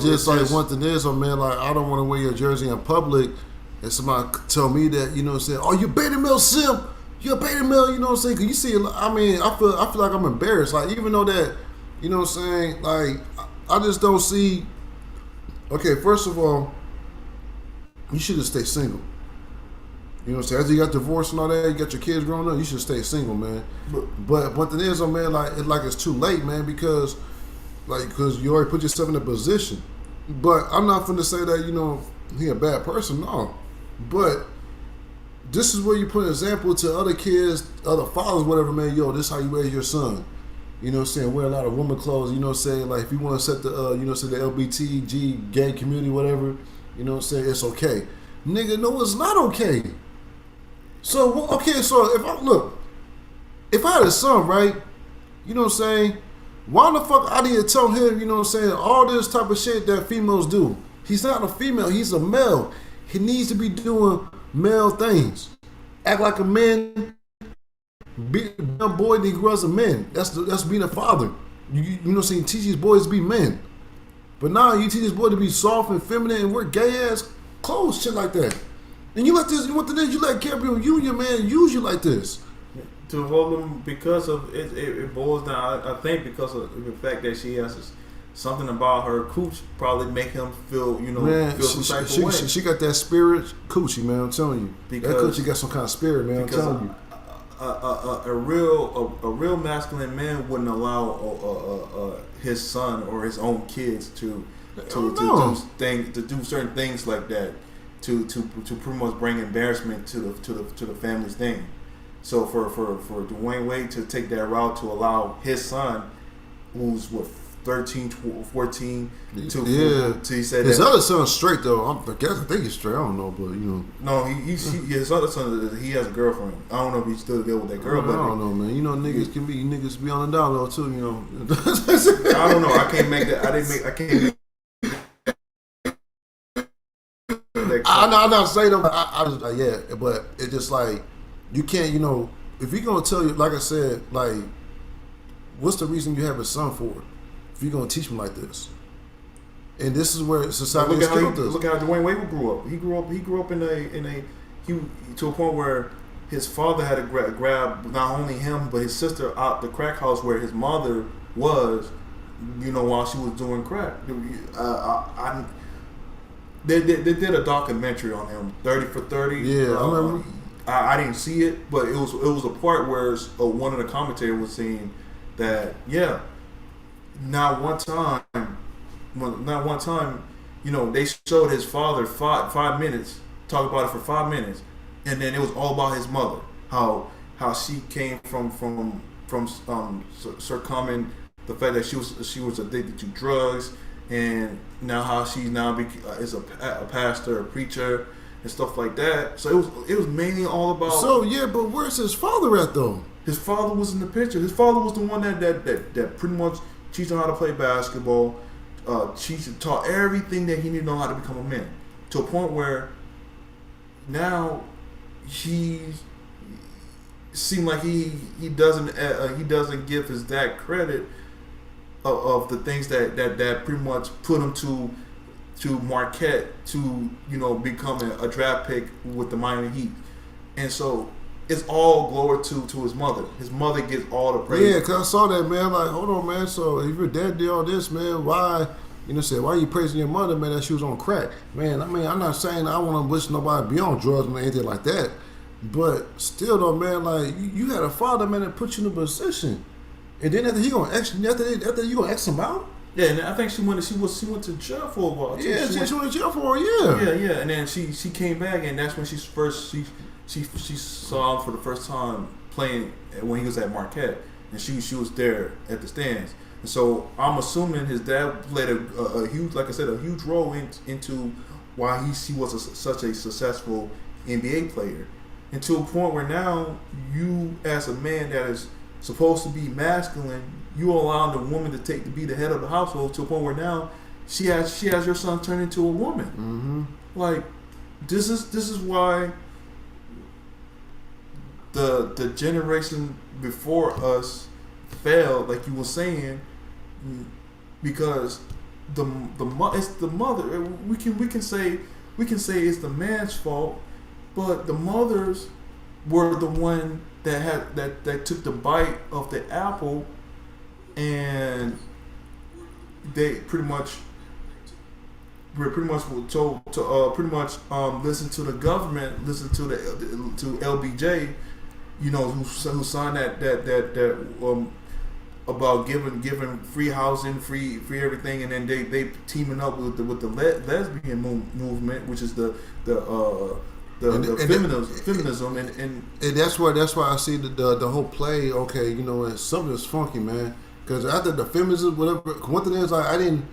just like one thing is, man, like I don't want to wear your jersey in public, and somebody tell me that, you know what I'm saying, oh, you beta male simp, you're a beta male, you know what I'm saying? Because you see, I mean, I feel like I'm embarrassed, like even though that, you know what I'm saying, like I just don't see. Okay, first of all, you should have stayed single. You know what I'm saying? After you got divorced and all that, you got your kids growing up, you should stay single, man. But one thing is, man, like it's too late, man, because you already put yourself in a position. But I'm not finna say that, you know, he a bad person, no. But this is where you put an example to other kids, other fathers, whatever, man. Yo, this is how you raise your son. You know what I'm saying? Wear a lot of woman clothes. You know what I'm saying? Like if you want to set the, you know, say the LBTG gay community, whatever. You know what I'm saying? It's okay, nigga. No, it's not okay. So if I had a son, right? You know what I'm saying? Why the fuck I need to tell him? You know what I'm saying? All this type of shit that females do. He's not a female. He's a male. He needs to be doing male things. Act like a man. Be a boy that grows a man. That's being a father. You know what I'm saying? Teach these boys to be men. But now you teach this boy to be soft and feminine and wear gay ass clothes, shit like that. And you let this, you let Gabriel Union, man, use you like this. To hold them because of it boils down. I think because of the fact that she has something about her cooch probably make him feel, you know, man, feel some type of way. She got that spirit coochie, man. I'm telling you, because that coochie got some kind of spirit, man. I'm telling you. A real masculine man wouldn't allow his son or his own kids to do certain things like that to pretty much bring embarrassment to the family's thing. So for Dwayne Wade to take that route to allow his son, who's 13, 14, to he said his other son's straight though. I think he's straight. I don't know, but you know. No, his other son, he has a girlfriend. I don't know if he's still there with that girl. I don't know, man. You know, niggas be on the down low too. You know. I don't know. I can't make that. I can't. I'm not saying them. I just but it's just like you can't. You know, if you're gonna tell you, like I said, like, what's the reason you have a son for? If you're gonna teach him like this, and this is where society is killed us. Look at how Dwayne Wade grew up. He grew up in a to a point where his father had to grab not only him but his sister out the crack house where his mother was, you know, while she was doing crack. They did a documentary on him, 30 for 30. Yeah, I remember. I didn't see it, but it was a part where one of the commentators was saying that not one time, you know, they showed his father 5 minutes, talk about it for 5 minutes, and then it was all about his mother, how she came from succumbing the fact that she was addicted to drugs, and now how she's is a pastor, a preacher, and stuff like that. So it was mainly all about. So yeah, but where's his father at though? His father was in the picture. His father was the one that pretty much teach him how to play basketball, taught everything that he needed to know how to become a man. To a point where now he seemed like he doesn't give his dad credit of the things that pretty much put him to Marquette to, you know, becoming a draft pick with the Miami Heat. And so it's all glory to his mother. His mother gets all the praise. Yeah, because I saw that, man. Like, hold on, man. So if your dad did all this, man, why, you know, why are you praising your mother, man, that she was on crack? Man, I mean, I'm not saying I want to wish nobody be on drugs or anything like that. But still, though, man, like you had a father, man, that put you in a position, and then after after you gonna X him out. Yeah, and I think she went to jail for a while. Too. Yeah, she went to jail for a year. Yeah, and then she came back, and that's when she saw him for the first time playing when he was at Marquette, and she was there at the stands. And so I'm assuming his dad played a huge, like I said, a huge role into why he was such a successful NBA player, and to a point where now you, as a man that is supposed to be masculine, you allow the woman to be the head of the household to a point where now she has your son turn into a woman. Mm-hmm. Like this is why the generation before us failed, like you were saying, because it's the mother. We can say it's the man's fault, but the mothers were the one that took the bite of the apple, and they pretty much were told to listen to the government, listen to to LBJ, who signed that about giving free housing, free everything, and then they teaming up with the lesbian movement, which is the feminism, and that's why I see the whole play. Okay, and something is funky, man. Because after the feminism, whatever, one thing is I didn't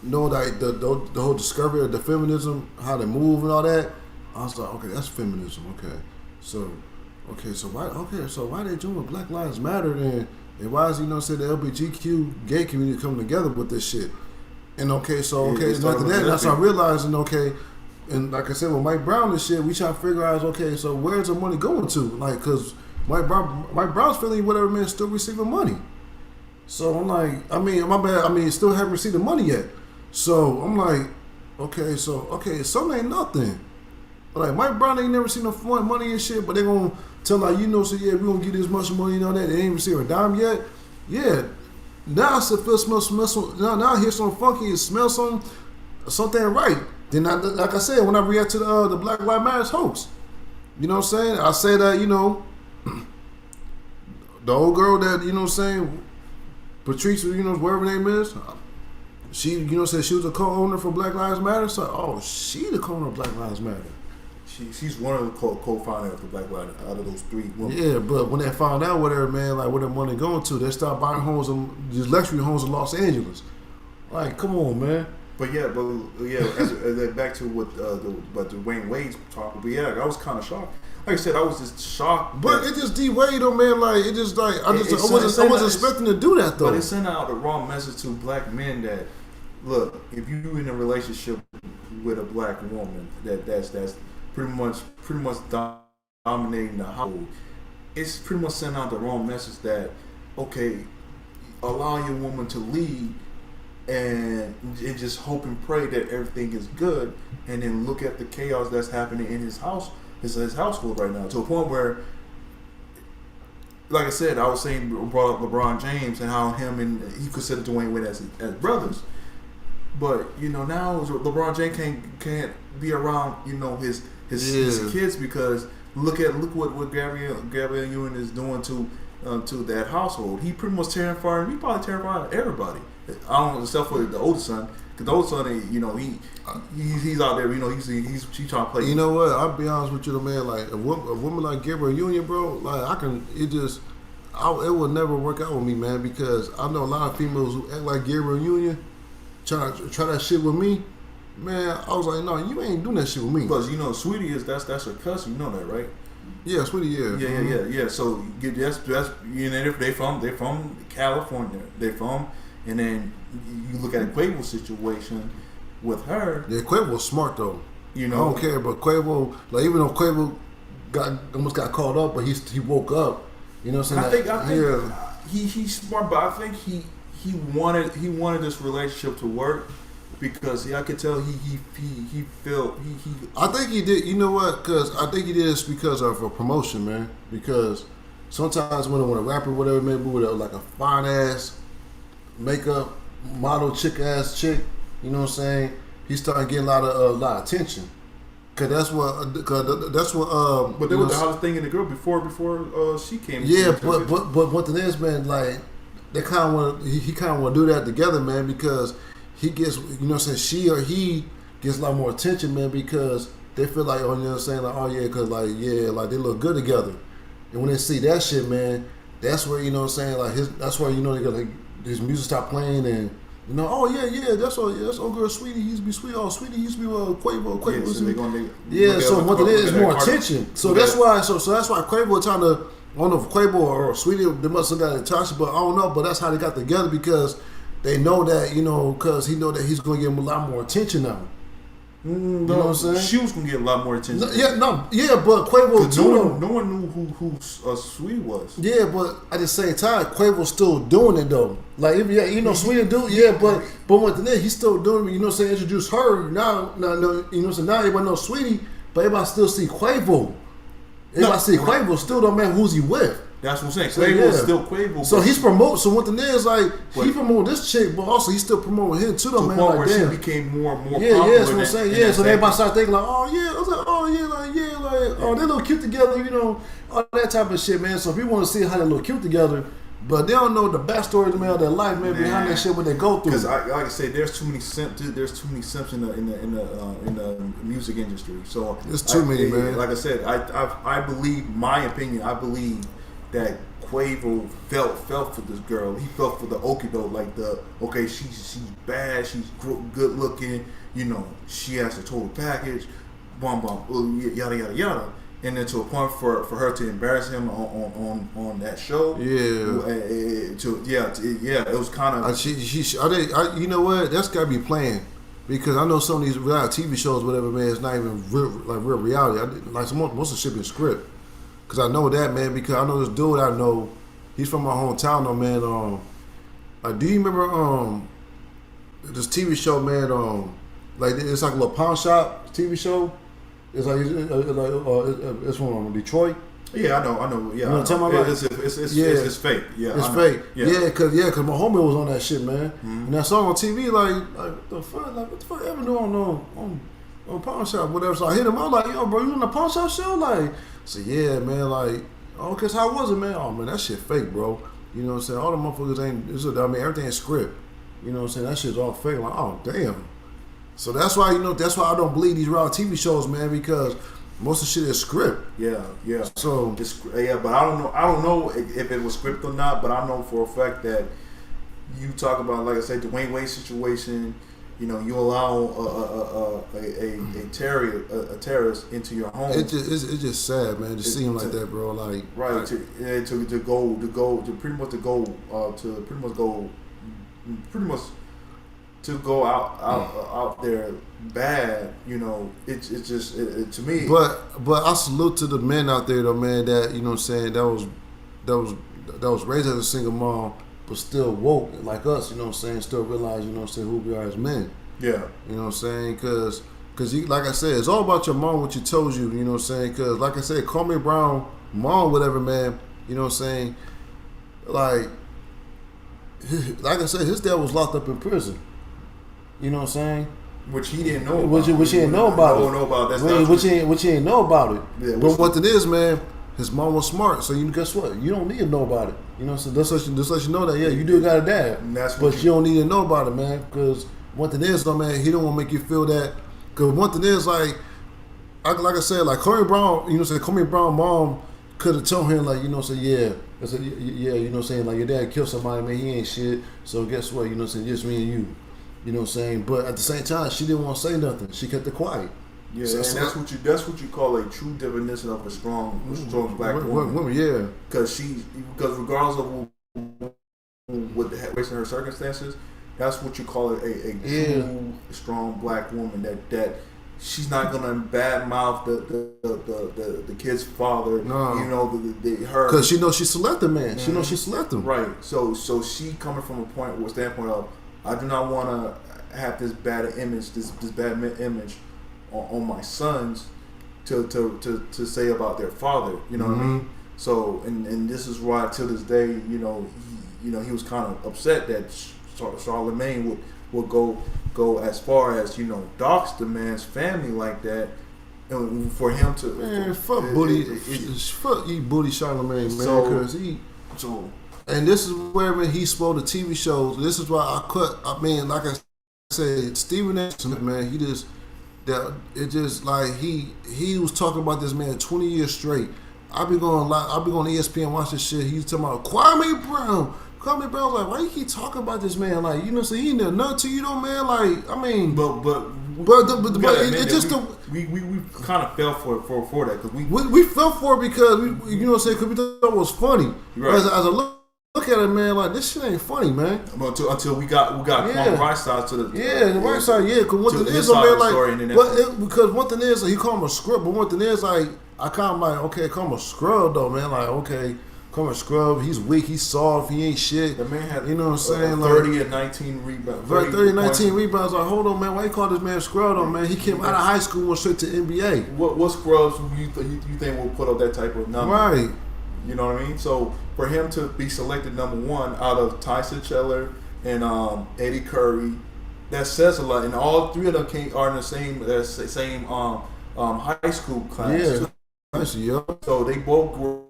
know like the whole discovery of the feminism, how they move and all that. I was like, okay, that's feminism. Okay, so why they doing Black Lives Matter then? And why is the LGBTQ gay community coming together with this shit? And after that, that's how I realized, and like I said, with Mike Brown and shit, we try to figure out, okay, so where's the money going to? Like, because Mike Brown's feeling whatever, man, still receiving money. So I'm like, my bad, still haven't received the money yet. So I'm like, okay, something ain't nothing. Like, Mike Brown ain't never seen no money and shit, but they gonna tell like, we're gonna give this much money and all that. They ain't received a dime yet. Yeah. Now I smell now I hear something funky and smell something right. Then, like I said, when I react to the Black Lives Matter hoax, you know what I'm saying? I say that, the old girl that, Patrice, whatever her name is, she, said she was a co-owner for Black Lives Matter. So, she the co-owner of Black Lives Matter. She's one of the co-founders of the Black Lives out of those three women. Yeah, but when they found out whatever, man, like where the money going to, they start buying homes, these luxury homes in Los Angeles. Like, come on, man. But as back to what the Wayne Wade's talking. But yeah, I was kind of shocked. Like I said, I was just shocked. But it just D-Wade though, man. Like it just like I wasn't expecting to do that though. But it sent out the wrong message to black men that look, if you in a relationship with a black woman that's pretty much dominating the household, it's pretty much sending out the wrong message that okay, allow your woman to lead. And just hope and pray that everything is good, and then look at the chaos that's happening in his house, his household right now, to a point where, like I said, I was saying, brought up LeBron James and how him and he considered Dwayne Wade as brothers, but now LeBron James can't be around his kids because look what Gabrielle Union is doing to that household. He pretty much terrified. He probably terrified everybody. I don't know, except for the oldest son. Because the oldest son, he's out there. He's trying to play. You know what? I'll be honest with you, man. Like a woman like Gabrielle Union, bro. Like it would never work out with me, man. Because I know a lot of females who act like Gabrielle Union, try that shit with me. Man, I was like, no, you ain't doing that shit with me. Because Sweetie that's her cousin. You know that, right? Yeah, Sweetie. Yeah. Yeah. So that's they from California. They from. And then you look at the Quavo situation with her. Yeah, Quavo's smart though. I don't care, but Quavo, like even though Quavo almost got caught up, but he woke up. You know what I'm saying? I think he's smart, but I think he wanted this relationship to work because I could tell he felt he. I think he did. You know what? Because I think he did this because of a promotion, man. Because sometimes when a rapper, whatever, maybe with like a fine ass makeup model chick, you know what I'm saying? He's starting getting a lot of attention. Cause that's what. But they were the hottest thing in the girl before she came. Yeah, but what the is, man, like they kind of want he kind of want to do that together, man, because he gets, you know, what I'm saying, she or he gets a lot more attention, man, because they feel like, oh, you know what I'm saying, like, oh yeah, cause like yeah, like they look good together, and when they see that shit, man, that's where, you know what I'm saying, like that's where, you know, they got like his music stop playing and. You know, oh yeah, that's old girl Sweetie. He used to be Sweetie. Oh, Sweetie used to be Quavo. So what it is more attention. So that's why. So that's why Quavo trying to. I don't know if Quavo or Sweetie they must have got in touch, but I don't know. But that's how they got together because they know that, you know, because he know that he's going to get him a lot more attention now. You know what I'm saying? She was gonna get a lot more attention. But Quavo too. No one knew who Sweetie was. Yeah, but at the same time, Quavo's still doing it though. Like, if, yeah, you know, Sweetie do, yeah, but what the he's still doing it. You know what I'm saying? Introduce her now. You know what I'm saying? Now everybody knows Sweetie, but everybody still see Quavo. Everybody see Quavo still don't matter who's he with. That's what I'm saying. Quavo is still Quavo. So he's promoting. So what the is like, he promoting this chick, but also he's still promoting him too. Though, man. Like, where she became more popular. That's what I'm saying. Yeah, so everybody started thinking like, oh yeah, I was like, oh yeah, oh they look cute together, you know, all that type of shit, man. So if you want to see how they look cute together, but they don't know the backstory, man, of their life, man, behind that shit, what they go through. Because like I say, there's too many simps in the music industry. So there's too many, man. Like I said, I believe, my opinion, I believe that Quavo felt for this girl. He felt for the okie-doke, like she's bad, she's good looking, you know, she has the total package, yada yada yada. And then to a point for her to embarrass him on that show, it was kind of. You know what? That's gotta be playing, because I know some of these reality TV shows, whatever, man, it's not even real reality. Most of the shit be script. Cause I know that, man, because I know this dude I know, he's from my hometown though, man. Do you remember this TV show, man, like it's like a little pawn shop TV show? It's like it's from Detroit. Yeah, I know. Yeah, you know what I'm talking about? It's fake. Yeah, it's fake. Yeah, cause my homie was on that shit, man. Mm-hmm. And I saw on TV like the fuck, like what the fuck ever doing on pawn shop, whatever. So I hit him. I was like, yo, bro, you on the pawn shop show? Like, so yeah, man. Like, oh, cause how was it, man? Oh man, that shit fake, bro. You know what I'm saying? All the motherfuckers ain't. I mean, everything's script. You know what I'm saying? That shit's all fake. Like, oh damn. So that's why, you know, that's why I don't believe these reality TV shows, man, because most of the shit is script. Yeah. So but I don't know if it was script or not, but I know for a fact that you talk about, like I said, Dwayne Wade situation. You know, you allow a terrorist into your home. It's just sad, man, to see him like that, bro. Like, right, to go out there bad, you know, it's just to me. But I salute to the men out there though, man, that, you know what I'm saying, that was raised as a single mom, but still woke like us, you know what I'm saying, still realize, you know what I'm saying, who we are as men. Yeah. You know what I'm saying? Cause like I said, it's all about your mom, what she told you, you know what I'm saying? Cause like I said, Kwame Brown, mom, whatever, man, you know what I'm saying? Like I said, his dad was locked up in prison. You know what I'm saying? Which he didn't know about. Which he didn't know about it. Know about that which he didn't know about it. Yeah, but what it is, man, his mom was smart. So you guess what? You don't need to know about it. You know, so just let you know that, yeah, you do got a dad. But you don't need to know about it, man. Because one thing is, though, man, he don't want to make you feel that. Because one thing is, like I said, like Kwame Brown, you know what I'm saying, Kwame Brown mom could have told him, like, you know what I'm saying, you know what I'm saying, like your dad killed somebody, man, he ain't shit. So guess what? You know what I'm saying, just me and you. You know what I'm saying? But at the same time, she didn't want to say nothing. She kept it quiet. Yeah, so, and that's what you call a true definition of a strong black woman. Yeah. Because regardless of what the her circumstances, that's what you call a true strong black woman. That she's not gonna badmouth the kid's father. No. You know her, because she knows she selected, man. She knows she selected. Right. So she coming from a standpoint of, I do not want to have this bad image, this bad image on my sons to say about their father. You know what I mean? So and this is why till this day, you know, he was kind of upset that Charlemagne would go as far as, you know, dox the man's family like that, And for him to fuck Booty Charlemagne, man, So- because he. so And this is where he spoke the TV shows. This is why like I said, Stephen A. Smith, man, he just he was talking about this man 20 years straight. I be going ESPN watch this shit. He's talking about Kwame Brown. Kwame Brown's like, why you keep talking about this man? Like, you know, so he ain't there nothing to you, though, man. Like, I mean, but it's just we kind of fell for that because we fell for it because we, you know what I'm saying, because we thought it was funny. Right. As I look at it, man, like, this shit ain't funny, man. until we got Kwame right side to the the right side, yeah. Because one thing is, man, because one thing is, like, he called him a scrub, but one thing is, like, I kind of like, okay, call him a scrub though, man. Like, okay, call him a scrub. He's weak. He's soft. He ain't shit. The man had, you know what I'm saying, 30 and 19 rebounds. 30 and 19 rebounds. Like, hold on, man. Why you call this man scrub though, man? He came out of high school and went straight to NBA. What scrubs you think will put up that type of number? Right. You know what I mean? So for him to be selected number one out of Tyson Chandler and Eddie Curry, that says a lot. And all three of them are in the same high school class. Yeah. Yeah. So they both were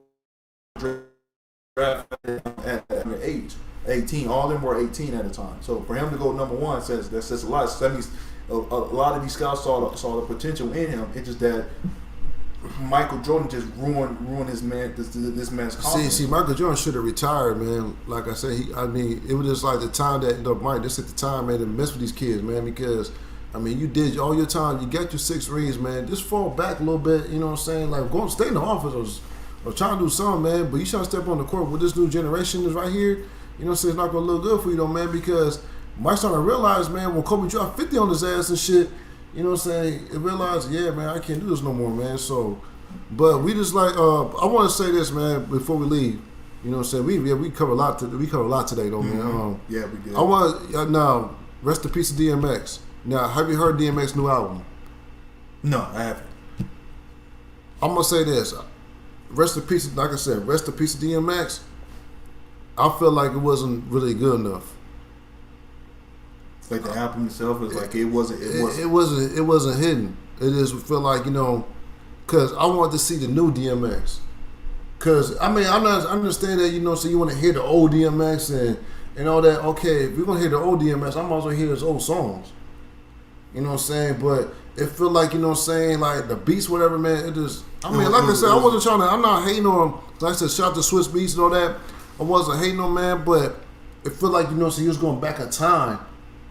drafted at their age, 18. All of them were 18 at the time. So for him to go number one says a lot. So that means a lot of these scouts saw the potential in him. It's just that Michael Jordan just ruined this man's confidence. See, Michael Jordan should have retired, man. Like I said, it was just like the time that Mike. This at the time, man, to mess with these kids, man, because. I mean, you did all your time. You got your 6 rings, man. Just fall back a little bit. You know what I'm saying? Like, go stay in the office or try to do something, man. But you trying to step on the court with this new generation is right here. You know what I'm saying? It's not going to look good for you, though, man, because Mike's starting to realize, man, when Kobe dropped 50 on his ass and shit, you know what I'm saying? He realized, yeah, man, I can't do this no more, man. So, but we just like, I want to say this, man, before we leave. You know what I'm saying? We cover a lot. We cover a lot today, though, man. Yeah, we did. I want now rest in peace to DMX. Now, have you heard DMX's new album? No, I haven't. I'm gonna say this: rest in peace. Like I said, rest in peace to DMX. I feel like it wasn't really good enough. Like the album itself is like it wasn't hidden. It just feel like, you know, because I wanted to see the new DMX. Because I mean, I understand that, you know, so you want to hear the old DMX and all that. Okay, if we're gonna hear the old DMX, I'm also hear his old songs. You know what I'm saying? But it feel like, you know what I'm saying, like the beats, whatever, man. It just, I mean, like I said, I wasn't trying to. I'm not hating on him. Like I said, shout out to Swiss Beats and all that. I wasn't hating on, man, but it feel like, you know, so he was going back in time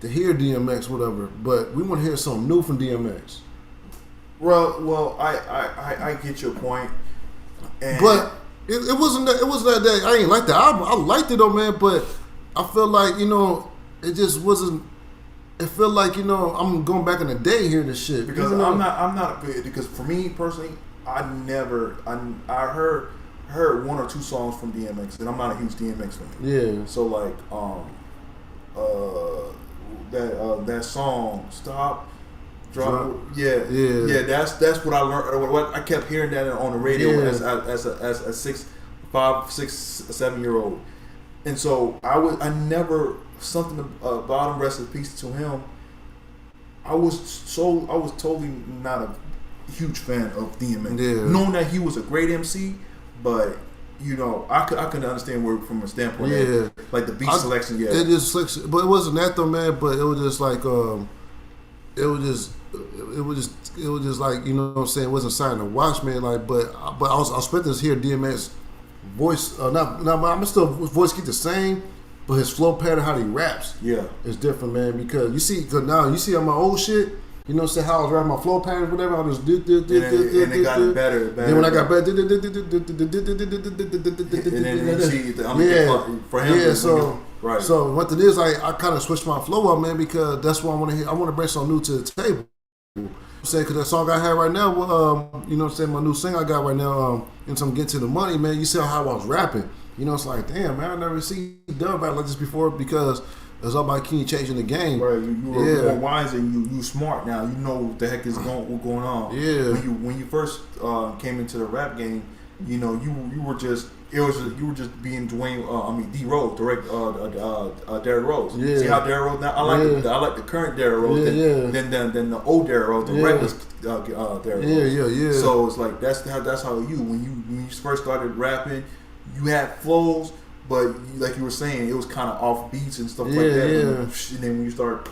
to hear DMX, whatever. But we want to hear something new from DMX. Well, I get your point. But it wasn't that day. I ain't like the album. I liked it though, man. But I feel like, you know, it just wasn't. It felt like, you know, I'm going back in the day hearing this shit. Because I'm not because for me personally, I heard one or two songs from DMX, and I'm not a huge DMX fan. Yeah. So like that song Stop. Drop. Yeah. That's what I learned. What I kept hearing that on the radio as a 5, 6, 7 year old, and so I never something about him. Rest in peace to him. I was totally not a huge fan of DMX, knowing that he was a great MC, but you know I could understand where from a standpoint, like the beat selection. Yeah, it just, but it wasn't that though, man. But it was just like it was just like, you know what I'm saying, it wasn't something to watch, man. Like, but I was expecting to hear DMX voice. I'm still voice keep the same, but his flow pattern, how he raps, is different, man. Because now you see on my old shit, you know what I'm saying, how I was rapping my flow patterns, whatever. I was and it got better. Then when I got better, and then you see for him, right. So what it is, I kind of switched my flow up, man, because that's what I want to hear. I want to bring something new to the table. I'm saying, because that song I have right now, you know what I'm saying, my new single I got right now, and so I'm getting to the money, man. You see how I was rapping. You know, it's like, damn, man, I never seen Dubb back like this before, because it's all about King changing the game. Right, you were more wise and you smart now. You know what the heck is going on. Yeah. When you first came into the rap game, you know, you were just it was you were just being Dwayne. D Rose, direct Derrick Rose. Yeah. See how Derrick Rose now? I like the current Derrick Rose. Than the old Derrick Rose, the reckless Derrick Rose. Yeah. So it's like that's how you when you first started rapping, you had flows, but like you were saying, it was kind of off beats and stuff like that. And then when you start,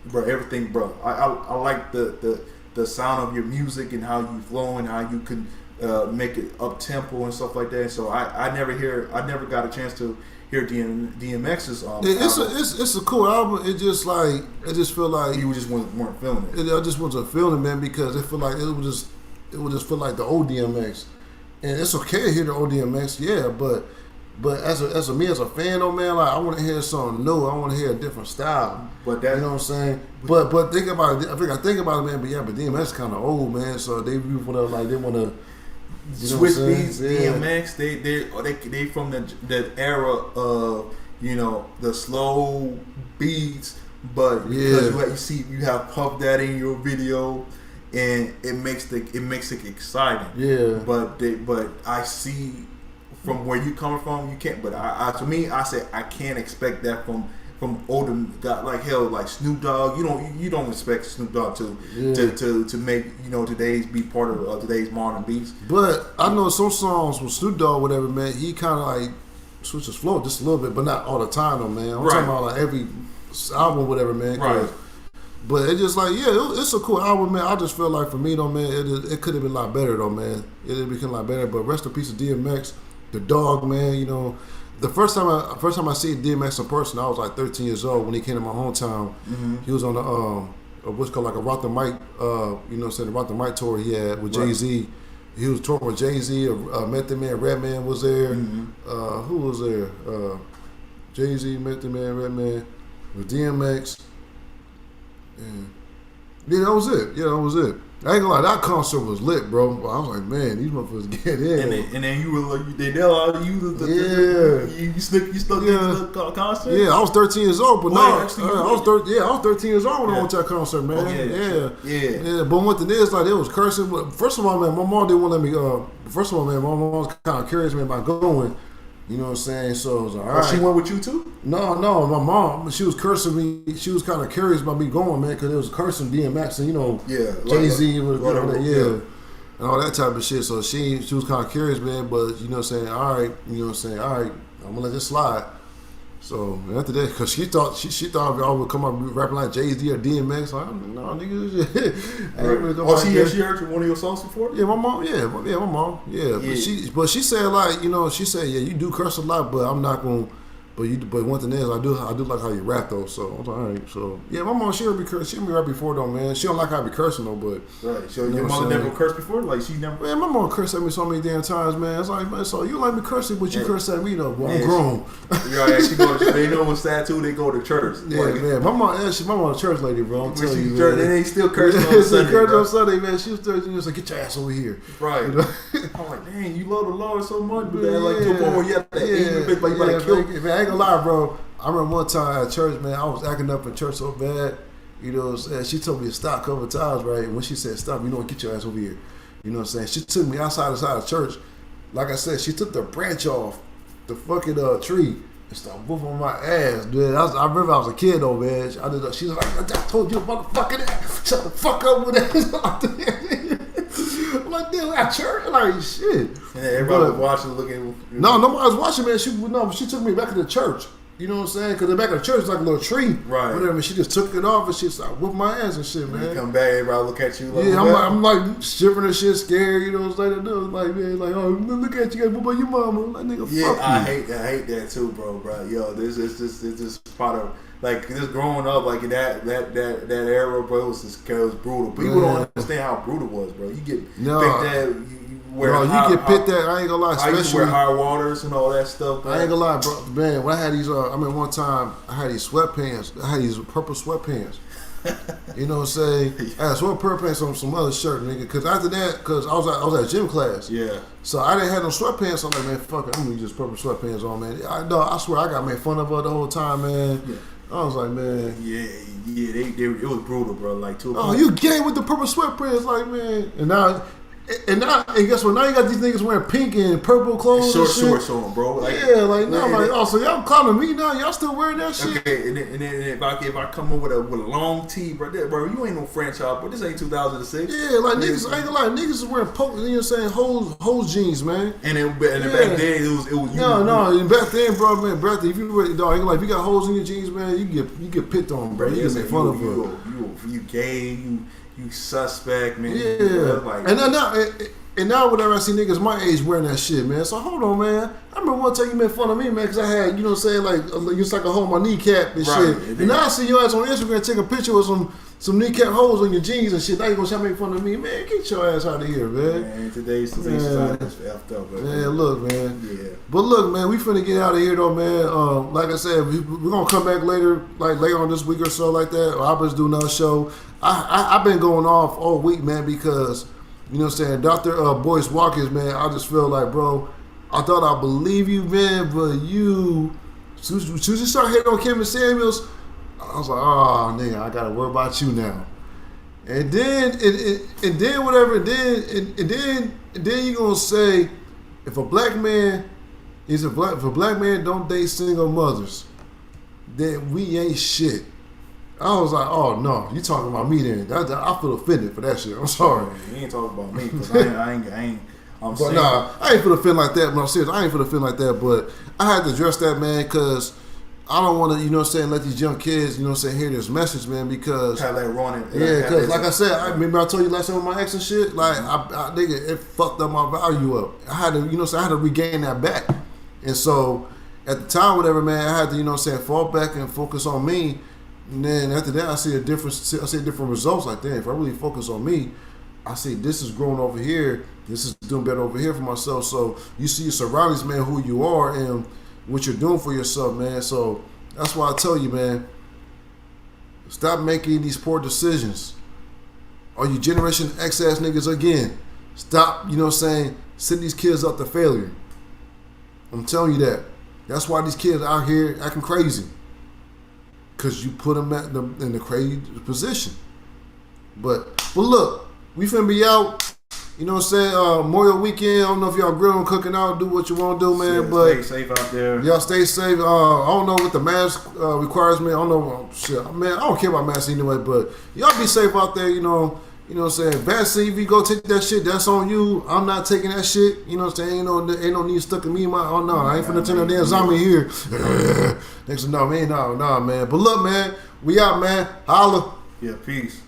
bro, everything, bro. I like the sound of your music and how you flow and how you can make it up tempo and stuff like that. So I never got a chance to hear DMX's it's a cool album. It just feel like you just weren't feeling it. I just wasn't feeling it, man, because it feel like it would just feel like the old DMX. And it's okay to hear the old DMX, yeah, but as a fan though, man, like I want to hear something new. I want to hear a different style. But that, you know what I'm saying? But think about it. I think about it, man. But DMX kind of old, man. So they want to switch beats. DMX, they from the era of the slow beats. But because you have Puff Daddy in your video, and it makes it exciting. Yeah. But I see. From where you coming from, you can't. But to me, I say I can't expect that from older guys like like Snoop Dogg. You don't expect Snoop Dogg to make today's be part of today's modern beats. But I know some songs with Snoop Dogg, whatever, man. He kind of like switches flow just a little bit, but not all the time, though, man. I'm talking about like every album, whatever, man. Right. But it's just like, it's a cool album, man. I just feel like for me, though, man, it could have been a lot better, though, man. It became a lot better. But rest in peace of DMX. The dog, man, the first time I see DMX in person, I was like 13 years old when he came to my hometown. Mm-hmm. He was on the what's called like a Rock the Mic, the Rock the Mic tour he had with Jay-Z. He was touring with Jay-Z. Method Man, Redman was there. Mm-hmm. Who was there? Jay-Z, Method Man, Redman, with DMX. Yeah, that was it. I ain't gonna lie, that concert was lit, bro. I was like, man, these motherfuckers get in. And then you were like, they allowed you you snuck in the concert? Yeah, I was 13 years old, but I was 13 years old when I went to that concert, man. Yeah. But one thing is, like, they was cursing. First of all, man, my mom didn't want to let me. First of all, man, my mom was kind of curious, man, about going. You know what I'm saying? So it was all right. She went with you too? No, my mom. She was cursing me. She was kind of curious about me going, man, because it was cursing DMX and Jay-Z and all that type of shit. So she was kind of curious, man. But all right, I'm gonna let this slide. So after that, because she thought I would come up rapping like Jay-Z or DMX. Like, no, nigga. She heard one of your songs before? Yeah, my mom. Yeah, my mom. Yeah. But she said like, you do curse a lot, but I'm not gonna. But one thing is, I do like how you rap though. So I was like, all right. So yeah, my mom, she heard me rap before though, man. She don't like how I be cursing though, but right. So your mother never cursed before, like she never. Man, my mom cursed at me so many damn times, man. It's like, man, so you like me cursing, but you curse at me though. Well, I'm grown. They know what's sad too. They go to church. Yeah, man. My mom a church lady, bro. I'm telling you, man. They still cursing on Sunday. On Sunday, man. She was like, get your ass over here. Right. I'm like, dang, you love the Lord so much, but like to a point where you have to aim, like you about to kill. Man, I ain't gonna lie, bro. I remember one time at church, man, I was acting up in church so bad. She told me to stop a couple of times, right? And when she said stop, get your ass over here. You know what I'm saying? She took me outside of church. Like I said, she took the branch off the fucking tree and started whooping on my ass, dude. I remember I was a kid though, man. She was like, I told you, motherfucker, shut the fuck up with that. I'm like, damn, at church? Like, shit. And everybody was watching, looking. No, nobody was watching, man. She took me back to the church. You know what I'm saying? Because the back of the church is like a little tree. Right. Whatever. She just took it off and she started whooping my ass and shit, man. You come back, everybody look at you. Like, I'm like shivering and shit, scared. You know what I'm saying? Like, man, like, oh, look at you, whoop on your mama. Like, nigga, fuck you. I hate that too, bro. Yo, this is part of like just growing up, like in that era, bro. It was brutal. People don't understand how brutal it was, bro. You get picked that. You get picked that. I ain't gonna lie. I used to wear high waters and all that stuff. Man. I ain't gonna lie, bro. Man, when I had these, one time I had these sweatpants. I had these purple sweatpants. You know what I'm saying? I had purple pants on some other shirt, nigga. Because after that, because I was at gym class. Yeah. So I didn't have no sweatpants. I'm like, man, fuck it. I'm gonna use purple sweatpants on, man. I swear I got made fun of her the whole time, man. Yeah. I was like, man. Yeah. It was brutal, bro. Like, you gay with the purple sweatpants, like, man. And now. And guess what? Now you got these niggas wearing pink and purple clothes. Shorts on, bro. Like, yeah, like now, like, oh, so y'all clowning me now? Y'all still wearing that shit? Okay, and then if I come in with a long tee, bro, you ain't no franchise, bro. This ain't 2006. Yeah, like niggas, I ain't gonna lie, niggas is wearing you know what I'm saying, hose jeans, man. And back then it was no. Back then, bro, man, if you were, dog, ain't gonna lie, if you got holes in your jeans, man, you get picked on, bro. You get made fun of, bro. You gay, you suspect, man. Yeah, like, and now whenever I see niggas my age wearing that shit, man. So hold on, man. I remember one time you made fun of me, man, because I had, you know what I'm saying, like, you like a hole in my kneecap and shit. And now I see your ass on Instagram take a picture with some kneecap holes on your jeans and shit. Now you gonna try to make fun of me, man? Get your ass out of here, man. Man, today's society is effed up, man. Look, man. Yeah. But look, man, we finna get out of here though, man. Like I said, we're gonna come back later on this week or so, like that. Or I'll just do another show. I've been going off all week, man, because you know what I'm saying, Dr. Boyce Watkins, man. I just feel like, bro, I thought I believe you, man, but you, as soon as you start hitting on Kevin Samuels, I was like, oh, nigga, I gotta worry about you now. And then you gonna say, if a black man don't date single mothers, then we ain't shit. I was like, oh no, you talking about me then? I feel offended for that shit. I'm sorry. You ain't talking about me because I ain't. I ain't feel offended like that. But I'm serious, I ain't feel offended like that. But I had to address that, man, because I don't want to, you know what I'm saying, let these young kids, you know what I'm saying, hear this message, man, because have that running. Yeah, because like I said, I remember I told you last time with my ex and shit, like I nigga, it fucked up my value up. I had to, you know what I'm saying, I had to regain that back. And so at the time, whatever, man, I had to, you know what I'm saying, fall back and focus on me. And then after that, I see different results. Like, damn, if I really focus on me, I see this is growing over here. This is doing better over here for myself. So you see your surroundings, man, who you are and what you're doing for yourself, man. So that's why I tell you, man, stop making these poor decisions. Are you Generation X ass niggas again? Stop, you know what I'm saying, setting these kids up to failure. I'm telling you that. That's why these kids out here acting crazy. Because you put them in the crazy position. But look, we finna be out. You know what I'm saying? Memorial weekend. I don't know if y'all grilling, cooking out, do what you want to do, man. But stay safe out there. Y'all stay safe. I don't know what the mask requires, man. I don't know. Shit, man, I don't care about masks anyway. But y'all be safe out there. You know what I'm saying? Vaccine, if you go take that shit, that's on you. I'm not taking that shit. You know what I'm saying? Ain't no need stuck in me. Oh no, I ain't finna turn no damn zombie here. Next to no, man, no, man. But look, man, we out, man. Holla. Yeah, peace.